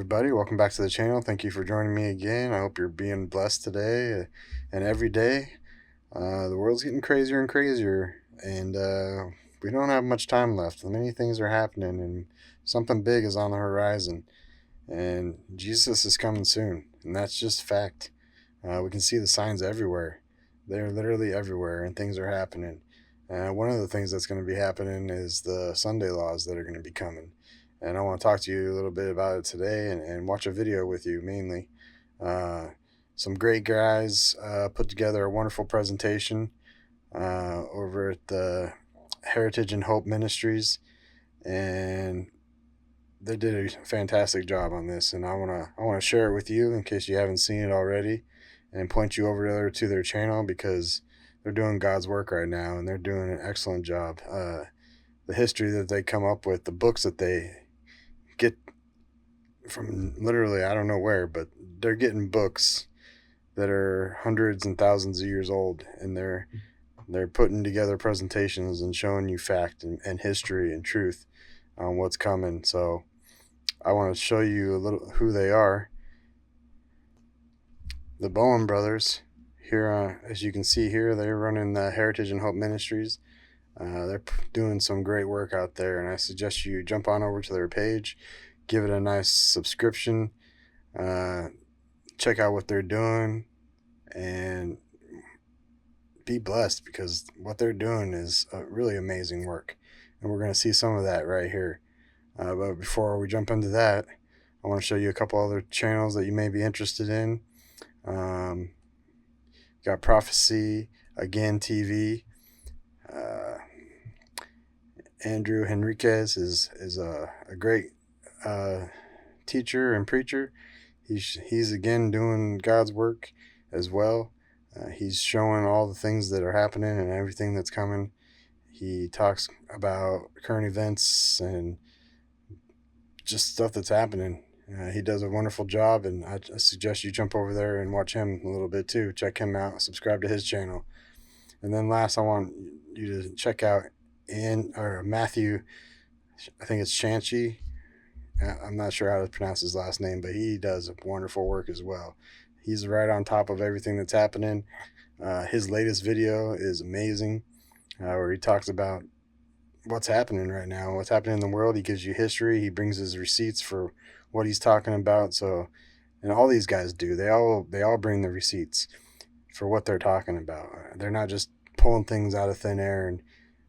everybody. Welcome back to the channel. Thank you for joining me again. I hope you're being blessed today and every day. The world's getting crazier and crazier, and we don't have much time left. Many things are happening, and something big is on the horizon. And Jesus is coming soon, and that's just fact. We can see the signs everywhere. They're literally everywhere, and things are happening. One of the things that's going to be happening is the Sunday laws that are going to be coming. And I want to talk to you a little bit about it today and watch a video with you mainly. Some great guys put together a wonderful presentation over at the Heritage and Hope Ministries, and they did a fantastic job on this, and I want to share it with you in case you haven't seen it already, and point you over there to their channel because they're doing God's work right now, and they're doing an excellent job. The history that they come up with, the books that they get from literally I don't know where, but they're getting books that are hundreds and thousands of years old, and they're putting together presentations and showing you fact and history and truth on what's coming. So I want to show you a little who they are. The Bowen brothers here, as you can see here, they're running the Heritage and Hope Ministries. They're doing some great work out there, and I suggest you jump on over to their page, give it a nice subscription, check out what they're doing, and be blessed because what they're doing is really amazing work, and we're going to see some of that right here. But before we jump into that, I want to show you a couple other channels that you may be interested in. Got Prophecy Again TV. Andrew Henriquez is a great teacher and preacher. He's again doing God's work as well. He's showing all the things that are happening and everything that's coming. He talks about current events and just stuff that's happening. He does a wonderful job, and I suggest you jump over there and watch him a little bit too. Check him out, subscribe to his channel. And then last, I want you to check out Matthew, I think it's Shanchi. I'm not sure how to pronounce his last name, but he does wonderful work as well. He's right on top of everything that's happening. His latest video is amazing, where he talks about what's happening right now, what's happening in the world. He gives you history. He brings his receipts for what he's talking about. So, and all these guys do. They all bring the receipts for what they're talking about. They're not just pulling things out of thin air and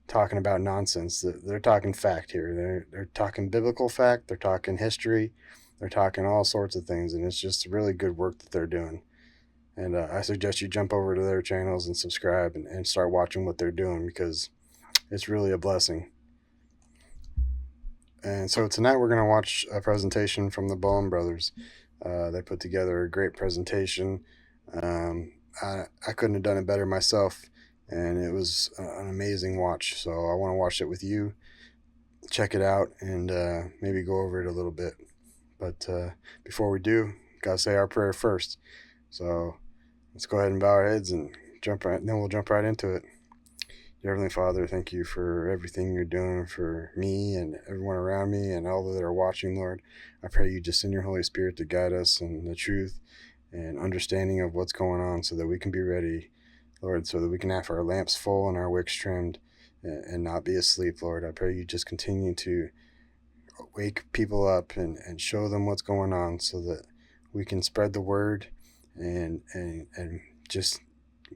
talking about nonsense. They're talking fact here. They're talking biblical fact. They're talking history. They're talking all sorts of things, and it's just really good work that they're doing. And I suggest you jump over to their channels and subscribe and start watching what they're doing because it's really a blessing. And so tonight we're going to watch a presentation from the Bowen brothers. They put together a great presentation. I couldn't have done it better myself, and it was an amazing watch. So I want to watch it with you. Check it out and maybe go over it a little bit. But before we do, gotta say our prayer first. So let's go ahead and bow our heads and then we'll jump right into it. Dear Heavenly Father, thank you for everything you're doing for me and everyone around me and all that are watching, Lord. I pray you just send your Holy Spirit to guide us in the truth and understanding of what's going on so that we can be ready, Lord, so that we can have our lamps full and our wicks trimmed and not be asleep, Lord. I pray you just continue to wake people up and show them what's going on so that we can spread the word and just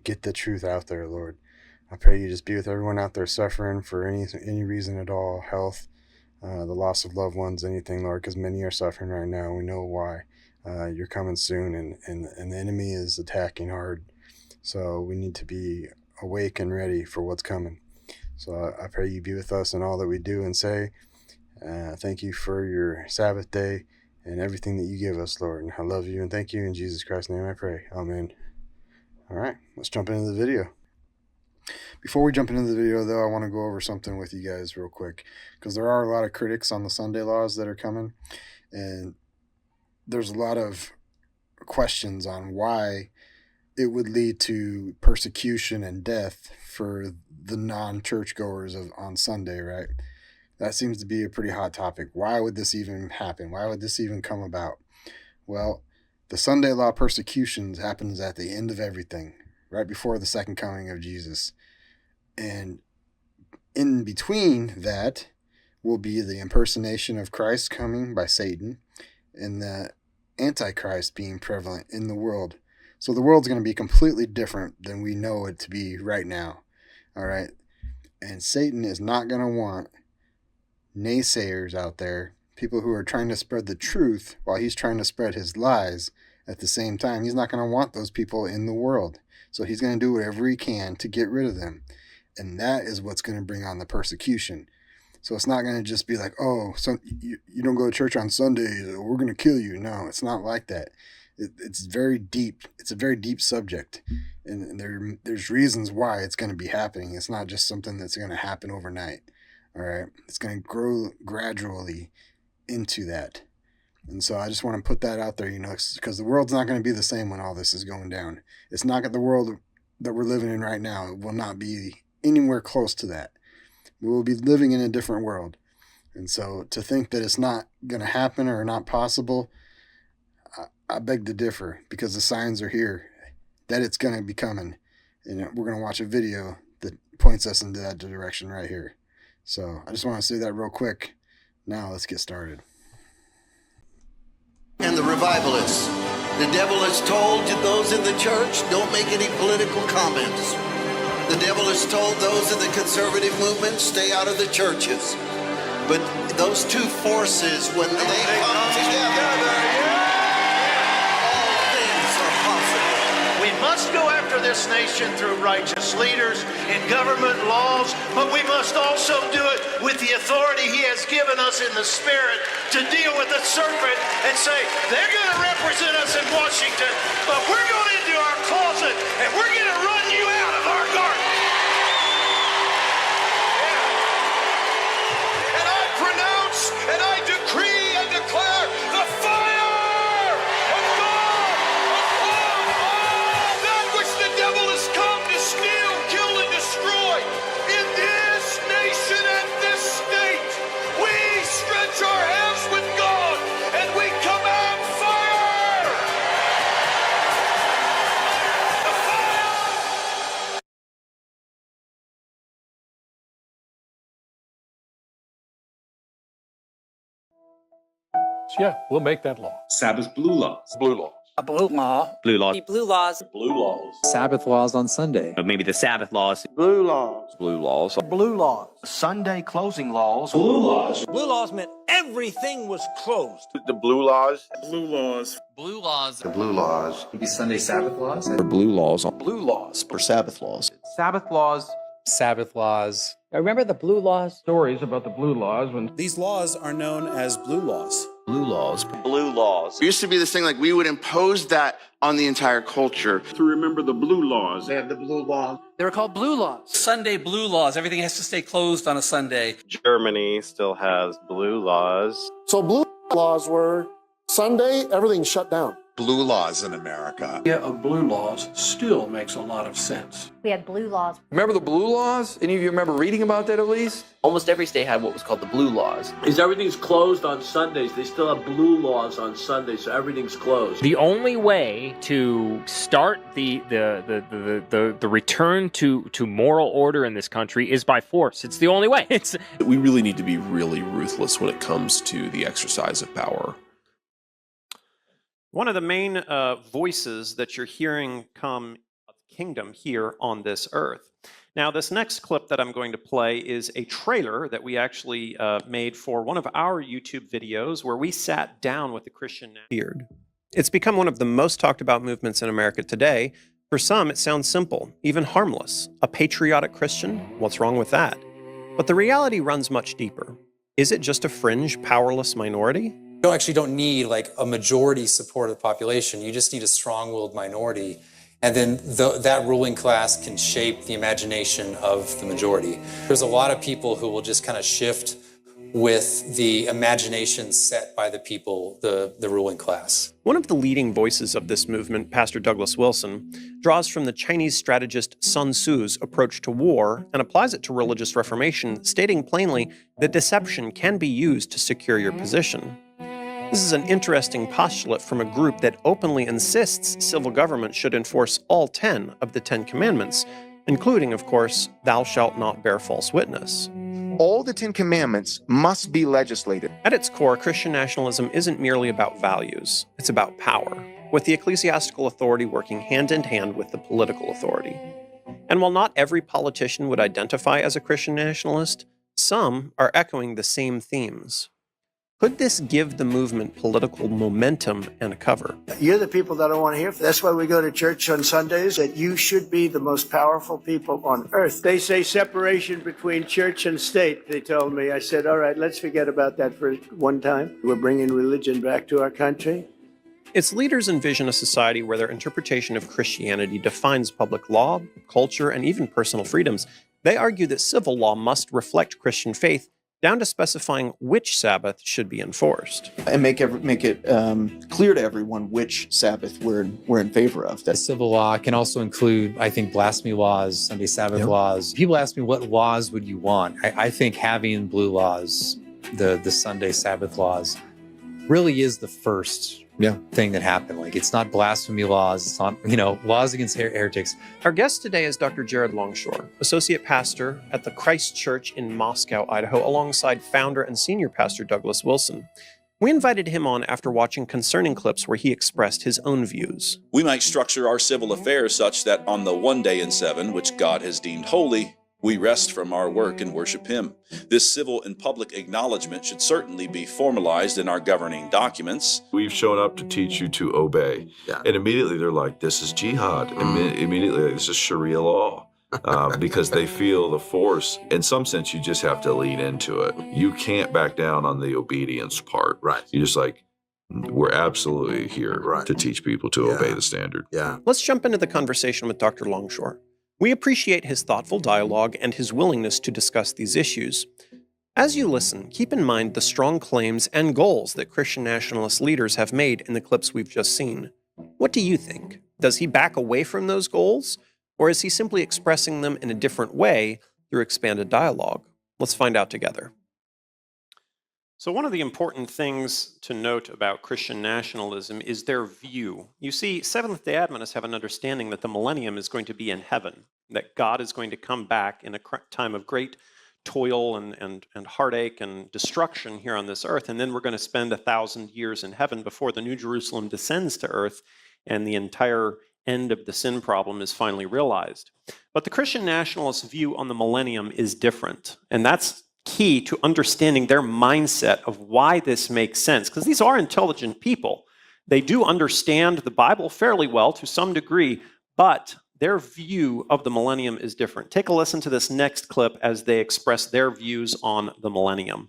get the truth out there, Lord. I pray you just be with everyone out there suffering for any reason at all, health, the loss of loved ones, anything, Lord, because many are suffering right now. We know why. You're coming soon, and the enemy is attacking hard. So we need to be awake and ready for what's coming. So I pray you be with us in all that we do and say. Thank you for your Sabbath day and everything that you give us, Lord. And I love you and thank you. In Jesus Christ's name I pray. Amen. All right, let's jump into the video. Before we jump into the video, though, I want to go over something with you guys real quick because there are a lot of critics on the Sunday laws that are coming, and there's a lot of questions on why it would lead to persecution and death for the non-churchgoers on Sunday, right? That seems to be a pretty hot topic. Why would this even happen? Why would this even come about? Well, the Sunday law persecutions happens at the end of everything, right before the second coming of Jesus. And in between that will be the impersonation of Christ coming by Satan and the Antichrist being prevalent in the world. So the world's going to be completely different than we know it to be right now. All right. And Satan is not going to want naysayers out there, people who are trying to spread the truth while he's trying to spread his lies at the same time. He's not going to want those people in the world. So he's going to do whatever he can to get rid of them. And that is what's going to bring on the persecution. So it's not going to just be like, oh, so you don't go to church on Sundays, we're going to kill you. No, it's not like that. It's very deep. It's a very deep subject. And there's reasons why it's going to be happening. It's not just something that's going to happen overnight. All right. It's going to grow gradually into that. And so I just want to put that out there, because the world's not going to be the same when all this is going down. It's not the world that we're living in right now. It will not be anywhere close to that. We will be living in a different world. And so to think that it's not going to happen or not possible, I beg to differ, because the signs are here that it's going to be coming. And we're going to watch a video that points us into that direction right here. So I just want to say that real quick. Now let's get started. And the revivalists. The devil has told those in the church, don't make any political comments. The devil has told those in the conservative movement, stay out of the churches. But those two forces, when they come together, all things are possible. We must go after this nation through righteous leaders and government laws, but we must also do it with the authority he has given us in the spirit to deal with the serpent and say, they're going to represent us in Washington, but we're going into our closet and we're going to run you out of our garden. And I pronounce and I decree and declare the fire of God upon all that which the devil has come to steal, kill, and destroy in this nation and this state. We stretch our hands with God and we command fire! The fire! Yeah, we'll make that law. Sabbath blue laws. Blue laws. A blue law. Blue laws. Blue laws. Blue laws. Sabbath laws on Sunday. Or maybe the Sabbath laws. Blue laws. Blue laws. Blue laws. Sunday closing laws. Blue laws. Blue laws meant everything was closed. The blue laws. Blue laws. Blue laws. The blue laws. Maybe Sunday Sabbath laws? Or blue laws. Blue laws. Or Sabbath laws. Sabbath laws. Sabbath laws. I remember the blue laws. Stories about the blue laws when These laws are known as blue laws. Blue laws. Blue laws. It used to be this thing like we would impose that on the entire culture. To remember the blue laws. They have the blue law. they were called blue laws. Sunday blue laws. Everything has to stay closed on a Sunday. Germany still has blue laws. So blue laws were Sunday, everything shut down. Blue laws in America. The idea of blue laws still makes a lot of sense. We had blue laws. Remember the blue laws? Any of you remember reading about that at least? Almost every state had what was called the blue laws. Is everything's closed on Sundays? They still have blue laws on Sundays, so everything's closed. The only way to start the return to moral order in this country is by force. It's the only way. We really need to be really ruthless when it comes to the exercise of power. One of the main voices that you're hearing come of the kingdom here on this earth. Now, this next clip that I'm going to play is a trailer that we actually made for one of our YouTube videos where we sat down with the Christian beard. It's become one of the most talked about movements in America today. For some, it sounds simple, even harmless. A patriotic Christian? What's wrong with that? But the reality runs much deeper. Is it just a fringe, powerless minority? You actually don't need like a majority support of the population. You just need a strong-willed minority. And then that ruling class can shape the imagination of the majority. There's a lot of people who will just kind of shift with the imagination set by the people, the ruling class. One of the leading voices of this movement, Pastor Douglas Wilson, draws from the Chinese strategist Sun Tzu's approach to war and applies it to religious reformation, stating plainly that deception can be used to secure your position. This is an interesting postulate from a group that openly insists civil government should enforce all 10 of the 10 commandments, including, of course, thou shalt not bear false witness. All the 10 commandments must be legislated. At its core, Christian nationalism isn't merely about values, it's about power, with the ecclesiastical authority working hand in hand with the political authority. And while not every politician would identify as a Christian nationalist, some are echoing the same themes. Could this give the movement political momentum and a cover? You're the people that I want to hear from. That's why we go to church on Sundays, that you should be the most powerful people on earth. They say separation between church and state, they told me. I said, all right, let's forget about that for one time. We're bringing religion back to our country. Its leaders envision a society where their interpretation of Christianity defines public law, culture, and even personal freedoms. They argue that civil law must reflect Christian faith, down to specifying which Sabbath should be enforced. And make it clear to everyone which Sabbath we're in favor of. The civil law can also include, I think, blasphemy laws, Sunday Sabbath laws. People ask me, what laws would you want? I think having blue laws, the Sunday Sabbath laws, really is the first thing that happened. Like, it's not blasphemy laws, it's not, laws against heretics. Our guest today is Dr. Jared Longshore, associate pastor at the Christ Church in Moscow, Idaho, alongside founder and senior pastor Douglas Wilson. We invited him on after watching concerning clips where he expressed his own views. We might structure our civil affairs such that on the one day in 7, which God has deemed holy, we rest from our work and worship Him. This civil and public acknowledgement should certainly be formalized in our governing documents. We've shown up to teach you to obey. And immediately they're like, this is jihad. Immediately, this is Sharia law. Because they feel the force. In some sense, you just have to lean into it. You can't back down on the obedience part. Right. You just we're absolutely here to teach people to obey the standard. Let's jump into the conversation with Dr. Longshore. We appreciate his thoughtful dialogue and his willingness to discuss these issues. As you listen, keep in mind the strong claims and goals that Christian nationalist leaders have made in the clips we've just seen. What do you think? Does he back away from those goals, or is he simply expressing them in a different way through expanded dialogue? Let's find out together. So one of the important things to note about Christian nationalism is their view. You see, Seventh-day Adventists have an understanding that the millennium is going to be in heaven, that God is going to come back in a time of great toil and heartache and destruction here on this earth, and then we're going to spend 1,000 years in heaven before the New Jerusalem descends to earth and the entire end of the sin problem is finally realized. But the Christian nationalist view on the millennium is different, and that's key to understanding their mindset of why this makes sense, because these are intelligent people. They do understand the Bible fairly well to some degree, but their view of the millennium is different. Take a listen to this next clip as they express their views on the millennium.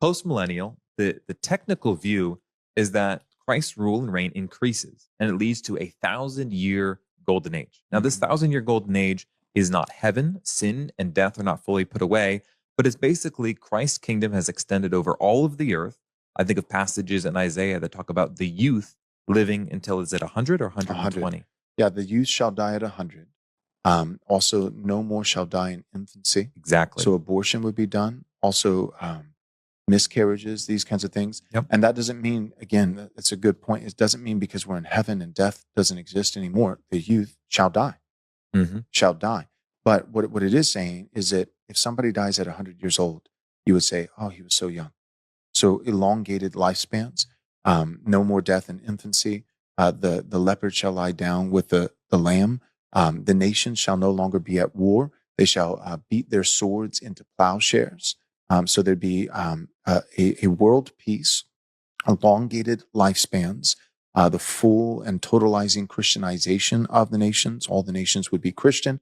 Post-millennial, the technical view is that Christ's rule and reign increases, and it leads to a 1,000-year golden age. Now, this 1,000-year golden age is not heaven. Sin and death are not fully put away, but it's basically Christ's kingdom has extended over all of the earth. I think of passages in Isaiah that talk about the youth living until, is it 100 or 120? 100. Yeah, the youth shall die at 100. Also, no more shall die in infancy. Exactly. So abortion would be done. Also, miscarriages, these kinds of things. Yep. And that doesn't mean, again, that's a good point. It doesn't mean because we're in heaven and death doesn't exist anymore, the youth shall die. Shall die. But what it is saying is that if somebody dies at 100 years old, you would say, oh, he was so young. So elongated lifespans, no more death in infancy. The leopard shall lie down with the lamb. The nations shall no longer be at war. They shall beat their swords into plowshares. So there'd be a world peace, elongated lifespans, the full and totalizing Christianization of the nations. All the nations would be Christian.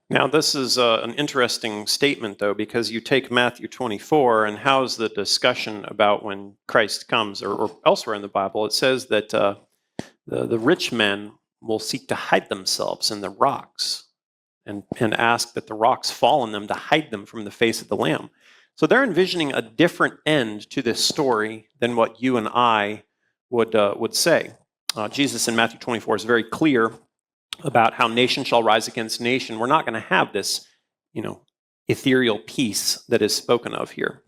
Now, this is an interesting statement, though, because you take Matthew 24, and how's the discussion about when Christ comes, or elsewhere in the Bible, it says that the rich men will seek to hide themselves in the rocks and ask that the rocks fall on them to hide them from the face of the Lamb. So they're envisioning a different end to this story than what you and I would say. Jesus in Matthew 24 is very clear about how nation shall rise against nation. We're not going to have this, ethereal peace that is spoken of here.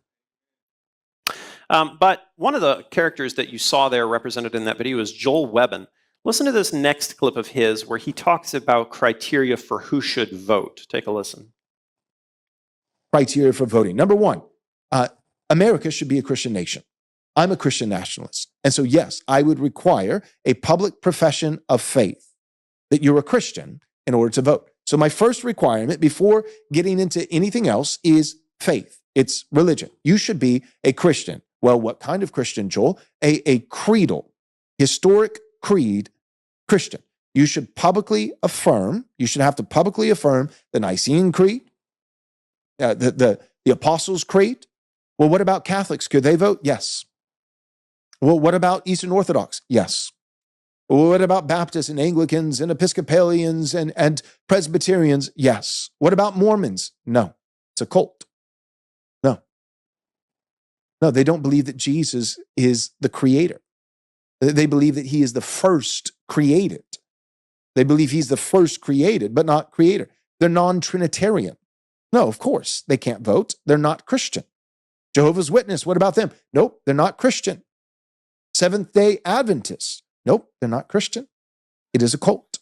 But one of the characters that you saw there represented in that video is Joel Webbon. Listen to this next clip of his where he talks about criteria for who should vote. Take a listen. Criteria for voting. Number one, America should be a Christian nation. I'm a Christian nationalist. And so, yes, I would require a public profession of faith that you're a Christian in order to vote. So my first requirement before getting into anything else is faith. It's religion. You should be a Christian. Well, what kind of Christian, Joel? A creedal, historic creed Christian. You should publicly affirm, you should have to publicly affirm the Nicene Creed, the Apostles' Creed. Well, what about Catholics? Could they vote? Yes. Well, what about Eastern Orthodox? Yes. Well, what about Baptists and Anglicans and Episcopalians and Presbyterians? Yes. What about Mormons? No. It's a cult. No. No, they don't believe that Jesus is the creator. They believe that he is the first created. They believe he's the first created, but not creator. They're non-Trinitarian. No, of course, they can't vote. They're not Christian. Jehovah's Witness, what about them? Nope, they're not Christian. Seventh-day Adventists, nope, they're not Christian. It is a cult.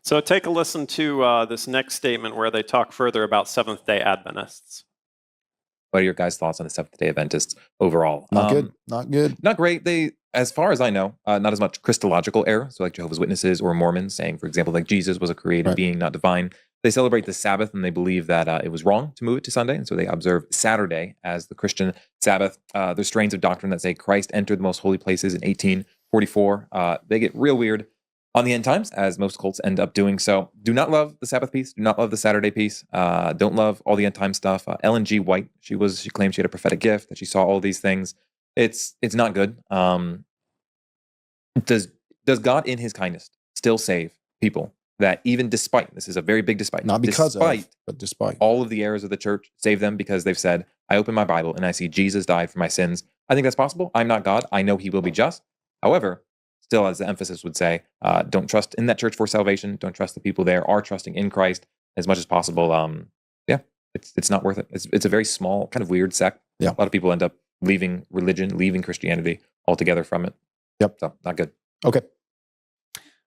So take a listen to this next statement where they talk further about Seventh-day Adventists. What are your guys' thoughts on the Seventh-day Adventists overall? Not good. Not good. Not great. They, as far as I know, not as much Christological error. So like Jehovah's Witnesses or Mormons saying, for example, like Jesus was a created being, not divine. They celebrate the Sabbath and they believe that it was wrong to move it to Sunday. And so they observe Saturday as the Christian Sabbath. There's strains of doctrine that say Christ entered the most holy places in 1844. They get real weird on the end times, as most cults end up doing. So do not love the Sabbath piece. Do not love the Saturday piece. Don't love all the end time stuff. Ellen G. White, she claimed she had a prophetic gift, that she saw all these things. It's not good. Does God in his kindness still save people that even despite, this is a very big despite, not because but despite all of the errors of the church, save them because they've said, I open my Bible and I see Jesus died for my sins. I think that's possible. I'm not God. I know he will be just. However, still, as the emphasis would say, don't trust in that church for salvation. Don't trust the people there are trusting in Christ as much as possible. Yeah, it's not worth it. It's a very small, kind of weird sect. Yeah. A lot of people end up leaving religion, leaving Christianity altogether from it. Yep. So not good. Okay.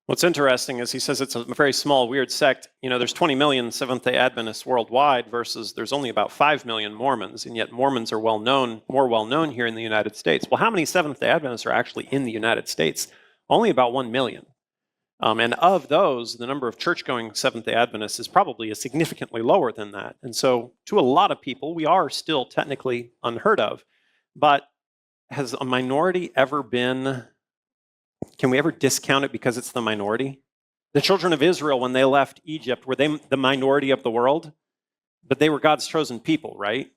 What's interesting is he says it's a very small, weird sect. You know, there's 20 million Seventh-day Adventists worldwide versus there's only about 5 million Mormons, and yet Mormons are more well known here in the United States. Well, how many Seventh-day Adventists are actually in the United States? Only about 1 million. And of those, the number of church-going Seventh-day Adventists is probably significantly lower than that. And so to a lot of people, we are still technically unheard of. But has a minority ever been, can we ever discount it because it's the minority? The children of Israel, when they left Egypt, were they the minority of the world? But they were God's chosen people, right?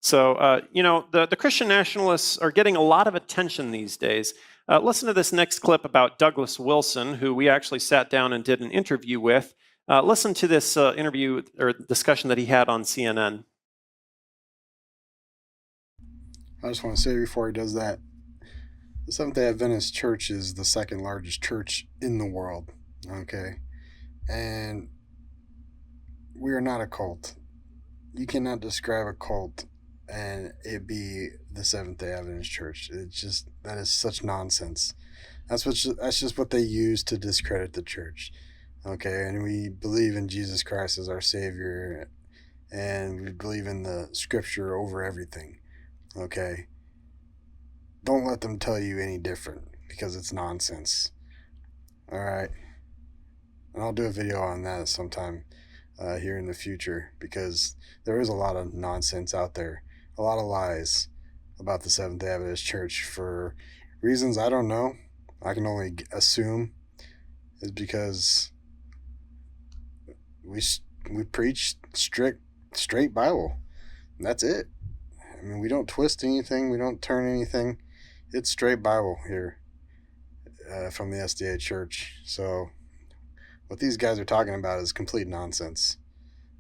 So, you know, the Christian nationalists are getting a lot of attention these days. Listen to this next clip about Douglas Wilson, who we actually sat down and did an interview with. Listen to this interview or discussion that he had on CNN. I just want to say before he does that, the Seventh-day Adventist Church is the second largest church in the world, okay? And we are not a cult. You cannot describe a cult and it be the Seventh-day Adventist Church. It's just, that is such nonsense. That's just what they use to discredit the church, okay? And we believe in Jesus Christ as our Savior, and we believe in the Scripture over everything, okay? Don't let them tell you any different, because it's nonsense. All right? And I'll do a video on that sometime here in the future, because there is a lot of nonsense out there, a lot of lies about the Seventh-day Adventist Church for reasons I don't know. I can only assume is because we preach straight Bible. And that's it. I mean, we don't twist anything. We don't turn anything. It's straight Bible here from the SDA Church. So what these guys are talking about is complete nonsense.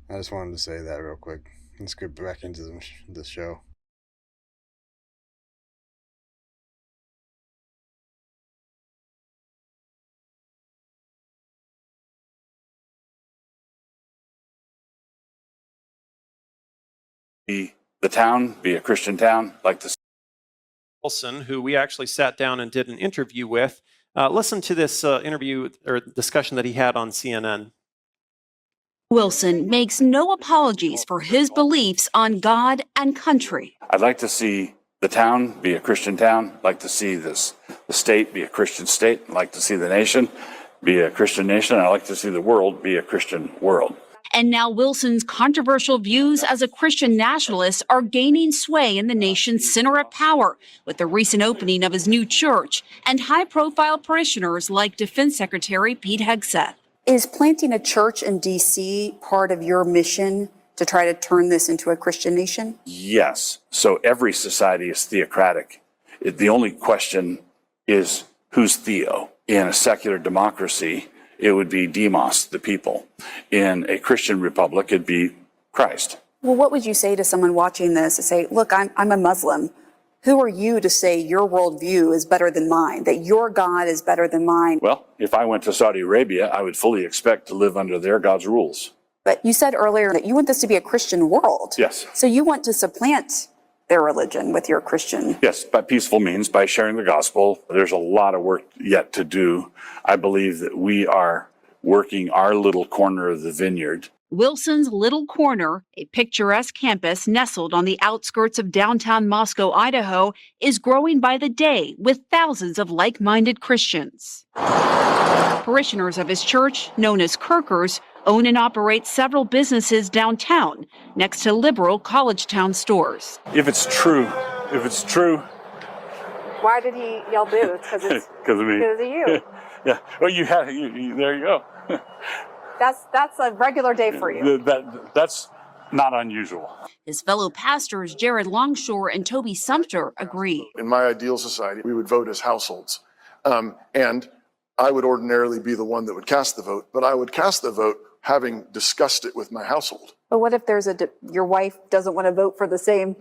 I just wanted to say that real quick. Let's get back into the show. The town be a Christian town, like the Wilson, who we actually sat down and did an interview with. Listen to this interview or discussion that he had on CNN. Wilson makes no apologies for his beliefs on God and country. I'd like to see the town be a Christian town. I'd like to see the state be a Christian state. I'd like to see the nation be a Christian nation. I'd like to see the world be a Christian world. And now Wilson's controversial views as a Christian nationalist are gaining sway in the nation's center of power with the recent opening of his new church and high-profile parishioners like Defense Secretary Pete Hegseth. Is planting a church in D.C. part of your mission to try to turn this into a Christian nation? Yes. So every society is theocratic. The only question is who's theo? In a secular democracy, it would be demos, the people. In a Christian republic, it'd be Christ. Well, what would you say to someone watching this to say, look, I'm a Muslim. Who are you to say your worldview is better than mine, that your God is better than mine? Well, if I went to Saudi Arabia, I would fully expect to live under their God's rules. But you said earlier that you want this to be a Christian world. Yes. So you want to supplant their religion with your Christian. Yes, by peaceful means, by sharing the gospel. There's a lot of work yet to do. I believe that we are working our little corner of the vineyard. Wilson's Little Corner, a picturesque campus nestled on the outskirts of downtown Moscow, Idaho, is growing by the day with thousands of like-minded Christians. Parishioners of his church, known as Kirkers, own and operate several businesses downtown next to liberal college town stores. If it's true. Why did he yell boo? Because of me. Because of you. Yeah. Well, there you go. That's a regular day for you. That's not unusual. His fellow pastors, Jared Longshore and Toby Sumter, agree. In my ideal society, we would vote as households. And I would ordinarily be the one that would cast the vote, but I would cast the vote having discussed it with my household. But what if your wife doesn't want to vote for the same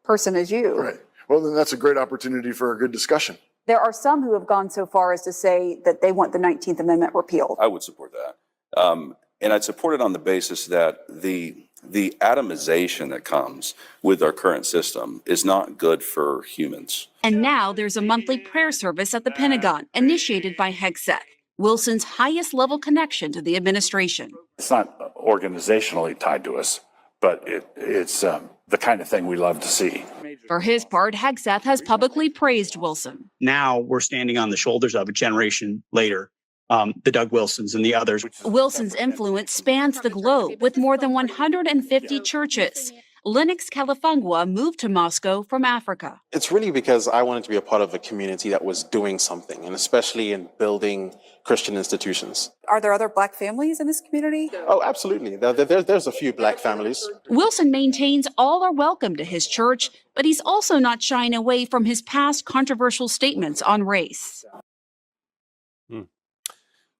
person as you? Right. Well, then that's a great opportunity for a good discussion. There are some who have gone so far as to say that they want the 19th Amendment repealed. I would support that. And I'd support it on the basis that the atomization that comes with our current system is not good for humans. And now there's a monthly prayer service at the Pentagon, initiated by Hegseth, Wilson's highest level connection to the administration. It's not organizationally tied to us, but it's the kind of thing we love to see. For his part, Hegseth has publicly praised Wilson. Now we're standing on the shoulders of a generation later, the Doug Wilsons and the others. Wilson's influence spans the globe with more than 150 churches. Lennox Califungwa moved to Moscow from Africa. It's really because I wanted to be a part of a community that was doing something, and especially in building Christian institutions. Are there other Black families in this community? Oh, absolutely. There's a few Black families. Wilson maintains all are welcome to his church, but he's also not shying away from his past controversial statements on race.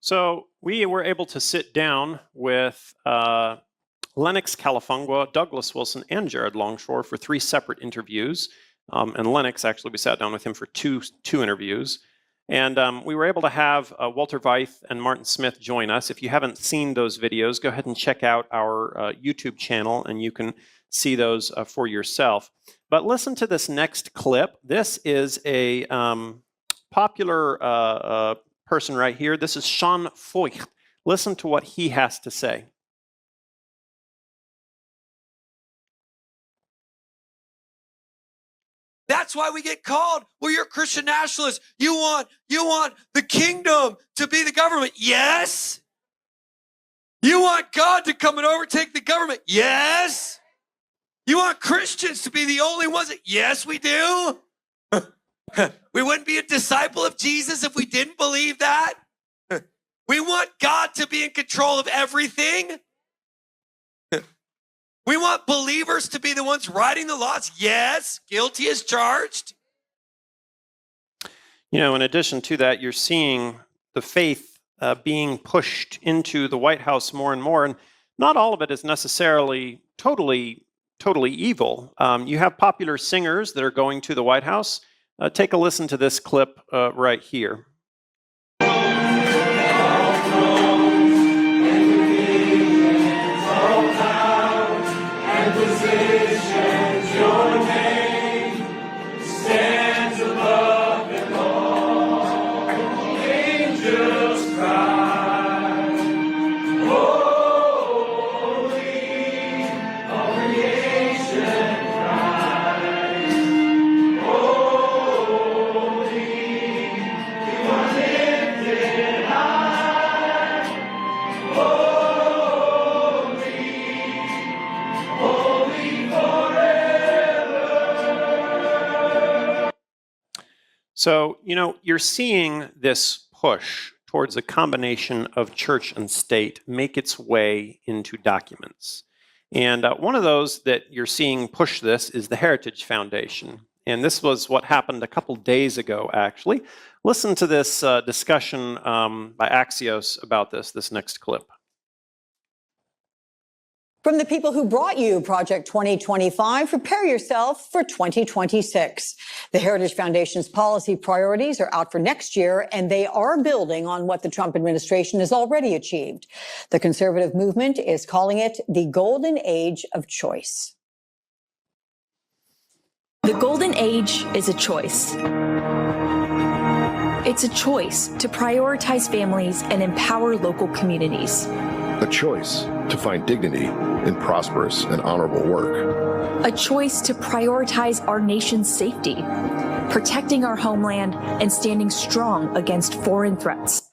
So we were able to sit down with Lennox Califungwa, Douglas Wilson, and Jared Longshore for 3 separate interviews. And Lennox, actually, we sat down with him for two interviews. And we were able to have Walter Veith and Martin Smith join us. If you haven't seen those videos, go ahead and check out our YouTube channel, and you can see those for yourself. But listen to this next clip. This is a popular person right here. This is Sean Feucht. Listen to what he has to say. That's why we get called. Well, you're Christian nationalists. You want the kingdom to be the government. Yes. You want God to come and overtake the government. Yes. You want Christians to be the only ones that, yes, we do. We wouldn't be a disciple of Jesus if we didn't believe that. We want God to be in control of everything. We want believers to be the ones writing the laws. Yes, guilty as charged. You know, in addition to that, you're seeing the faith being pushed into the White House more and more. And not all of it is necessarily totally evil. You have popular singers that are going to the White House. Take a listen to this clip right here. Position. So, you're seeing this push towards a combination of church and state make its way into documents. And one of those that you're seeing push this is the Heritage Foundation. And this was what happened a couple days ago, actually. Listen to this discussion by Axios about this next clip. From the people who brought you Project 2025, prepare yourself for 2026. The Heritage Foundation's policy priorities are out for next year, and they are building on what the Trump administration has already achieved. The conservative movement is calling it the golden age of choice. The golden age is a choice. It's a choice to prioritize families and empower local communities. A choice to find dignity in prosperous and honorable work. A choice to prioritize our nation's safety, protecting our homeland and standing strong against foreign threats.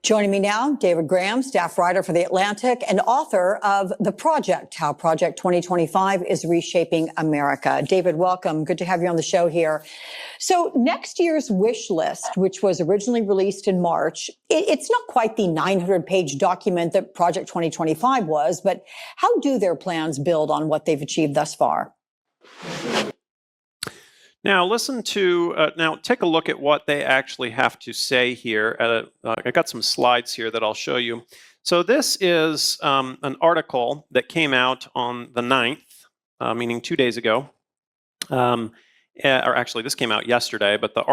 Joining me now, David Graham, staff writer for The Atlantic and author of The Project, How Project 2025 is Reshaping America. David, welcome. Good to have you on the show here. So next year's wish list, which was originally released in March, it's not quite the 900-page document that Project 2025 was, but how do their plans build on what they've achieved thus far? Now, take a look at what they actually have to say here. I got some slides here that I'll show you. So this is an article that came out on the 9th, meaning 2 days ago. Or actually, this came out yesterday, but the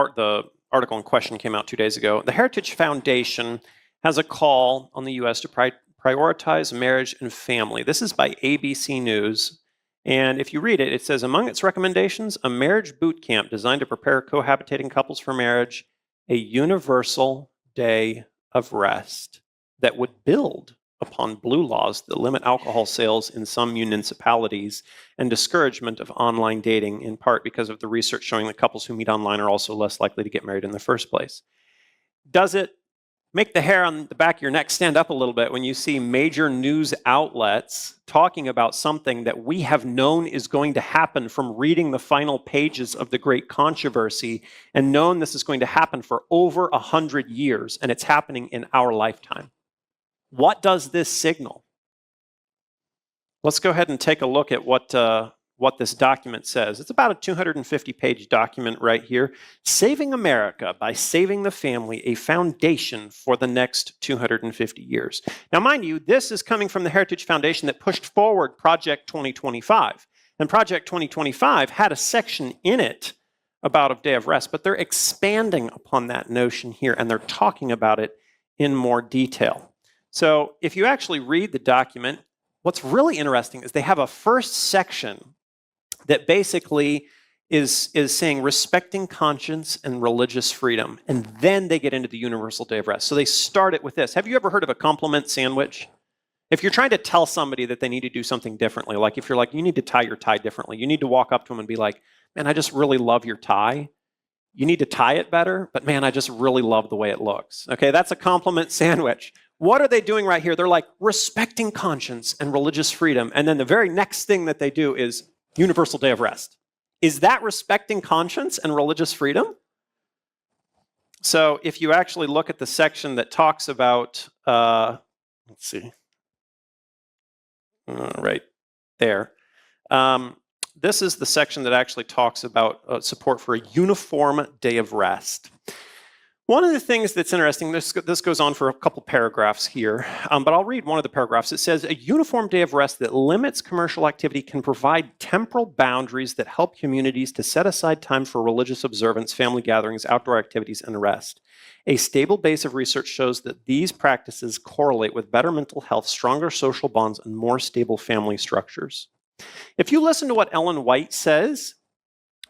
article in question came out 2 days ago. The Heritage Foundation has a call on the U.S. to prioritize marriage and family. This is by ABC News. And if you read it, it says, among its recommendations, a marriage boot camp designed to prepare cohabitating couples for marriage, a universal day of rest that would build upon blue laws that limit alcohol sales in some municipalities and discouragement of online dating, in part because of the research showing that couples who meet online are also less likely to get married in the first place. Does it make the hair on the back of your neck stand up a little bit when you see major news outlets talking about something that we have known is going to happen from reading the final pages of the Great Controversy and known this is going to happen for over 100 years, and it's happening in our lifetime? What does this signal? Let's go ahead and take a look at what this document says. It's about a 250-page document right here. Saving America by Saving the Family, a Foundation for the Next 250 Years. Now, mind you, this is coming from the Heritage Foundation that pushed forward Project 2025. And Project 2025 had a section in it about a day of rest, but they're expanding upon that notion here, and they're talking about it in more detail. So if you actually read the document, what's really interesting is they have a first section that basically is saying respecting conscience and religious freedom. And then they get into the universal day of rest. So they start it with this. Have you ever heard of a compliment sandwich? If you're trying to tell somebody that they need to do something differently, like if you're like, you need to tie your tie differently, you need to walk up to them and be like, man, I just really love your tie. You need to tie it better, but man, I just really love the way it looks. Okay, that's a compliment sandwich. What are they doing right here? They're like respecting conscience and religious freedom. And then the very next thing that they do is universal day of rest. Is that respecting conscience and religious freedom? So if you actually look at the section that talks about, let's see, right there. This is the section that actually talks about support for a uniform day of rest. One of the things that's interesting, this goes on for a couple paragraphs here, but I'll read one of the paragraphs. It says, a uniform day of rest that limits commercial activity can provide temporal boundaries that help communities to set aside time for religious observance, family gatherings, outdoor activities, and rest. A stable base of research shows that these practices correlate with better mental health, stronger social bonds, and more stable family structures. If you listen to what Ellen White says,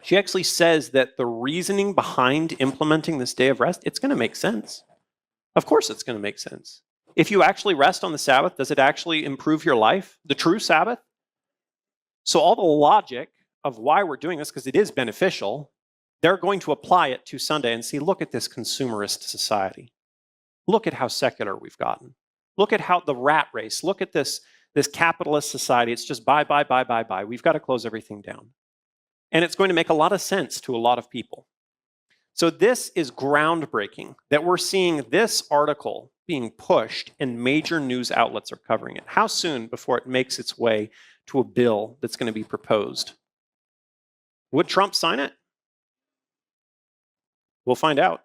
she actually says that the reasoning behind implementing this day of rest, it's going to make sense. Of course it's going to make sense. If you actually rest on the Sabbath, does it actually improve your life? The true Sabbath? So all the logic of why we're doing this, because it is beneficial, they're going to apply it to Sunday and see, look at this consumerist society. Look at how secular we've gotten. Look at how the rat race, look at this capitalist society. It's just buy, buy, buy, buy, buy. We've got to close everything down. And it's going to make a lot of sense to a lot of people. So this is groundbreaking that we're seeing this article being pushed and major news outlets are covering it. How soon before it makes its way to a bill that's going to be proposed? Would Trump sign it? We'll find out.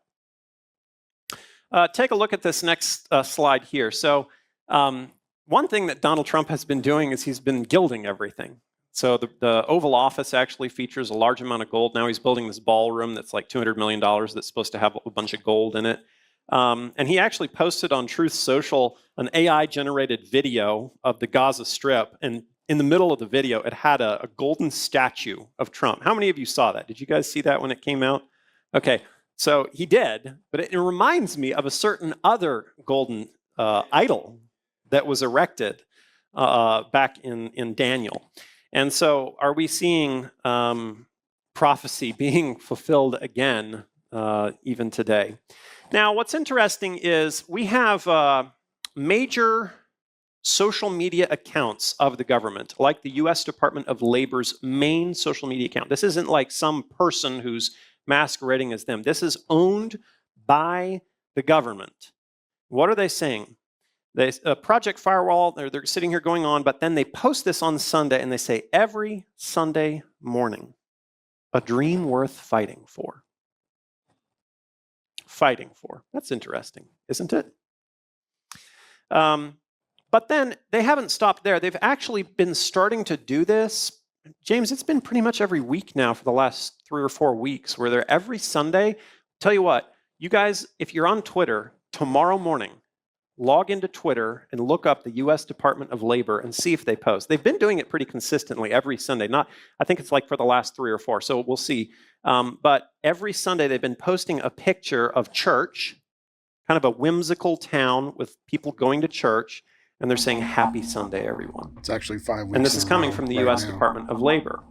Take a look at this next slide here. So one thing that Donald Trump has been doing is he's been gilding everything. So the Oval Office actually features a large amount of gold. Now he's building this ballroom that's like $200 million that's supposed to have a bunch of gold in it. And he actually posted on Truth Social an AI-generated video of the Gaza Strip. And in the middle of the video, it had a golden statue of Trump. How many of you saw that? Did you guys see that when it came out? Okay, so he did, but it reminds me of a certain other golden idol that was erected back in Daniel. And so are we seeing prophecy being fulfilled again even today? Now, what's interesting is we have major social media accounts of the government, like the U.S. Department of Labor's main social media account. This isn't like some person who's masquerading as them. This is owned by the government. What are they saying? They, Project Firewall, they're sitting here going on, but then they post this on Sunday and they say, every Sunday morning, a dream worth fighting for. Fighting for. That's interesting, isn't it? But then they haven't stopped there. They've actually been starting to do this. James, it's been pretty much every week now for the last 3 or 4 weeks where they're every Sunday. Tell you what, you guys, if you're on Twitter tomorrow morning, log into Twitter and look up the U.S. Department of Labor and see if they post. They've been doing it pretty consistently every Sunday. I think it's like for the last 3 or 4, so we'll see. But every Sunday they've been posting a picture of church, kind of a whimsical town with people going to church, and they're saying, "Happy Sunday, everyone." It's actually 5 weeks. And this is coming from the U.S. Department of Labor.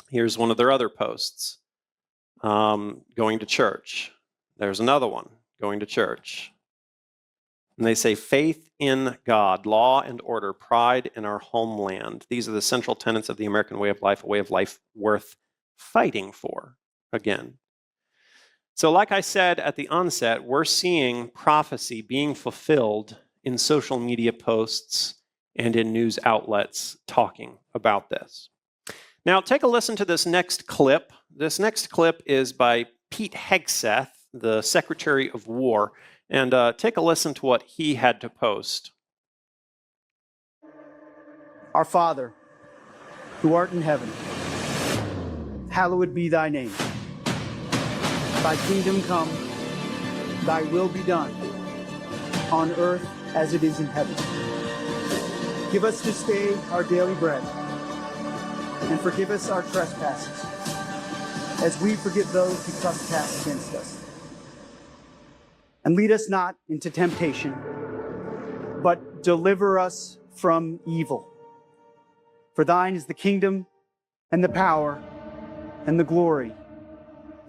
Here's one of their other posts. Going to church. There's another one, going to church. And they say, faith in God, law and order, pride in our homeland. These are the central tenets of the American way of life, a way of life worth fighting for, again. So like I said at the onset, we're seeing prophecy being fulfilled in social media posts and in news outlets talking about this. Now, take a listen to this next clip. This next clip is by Pete Hegseth, the Secretary of War, and take a listen to what he had to post. Our Father, who art in heaven, hallowed be thy name. Thy kingdom come, thy will be done, on earth as it is in heaven. Give us this day our daily bread, and forgive us our trespasses, as we forgive those who trespass against us. And lead us not into temptation, but deliver us from evil. For thine is the kingdom, and the power, and the glory,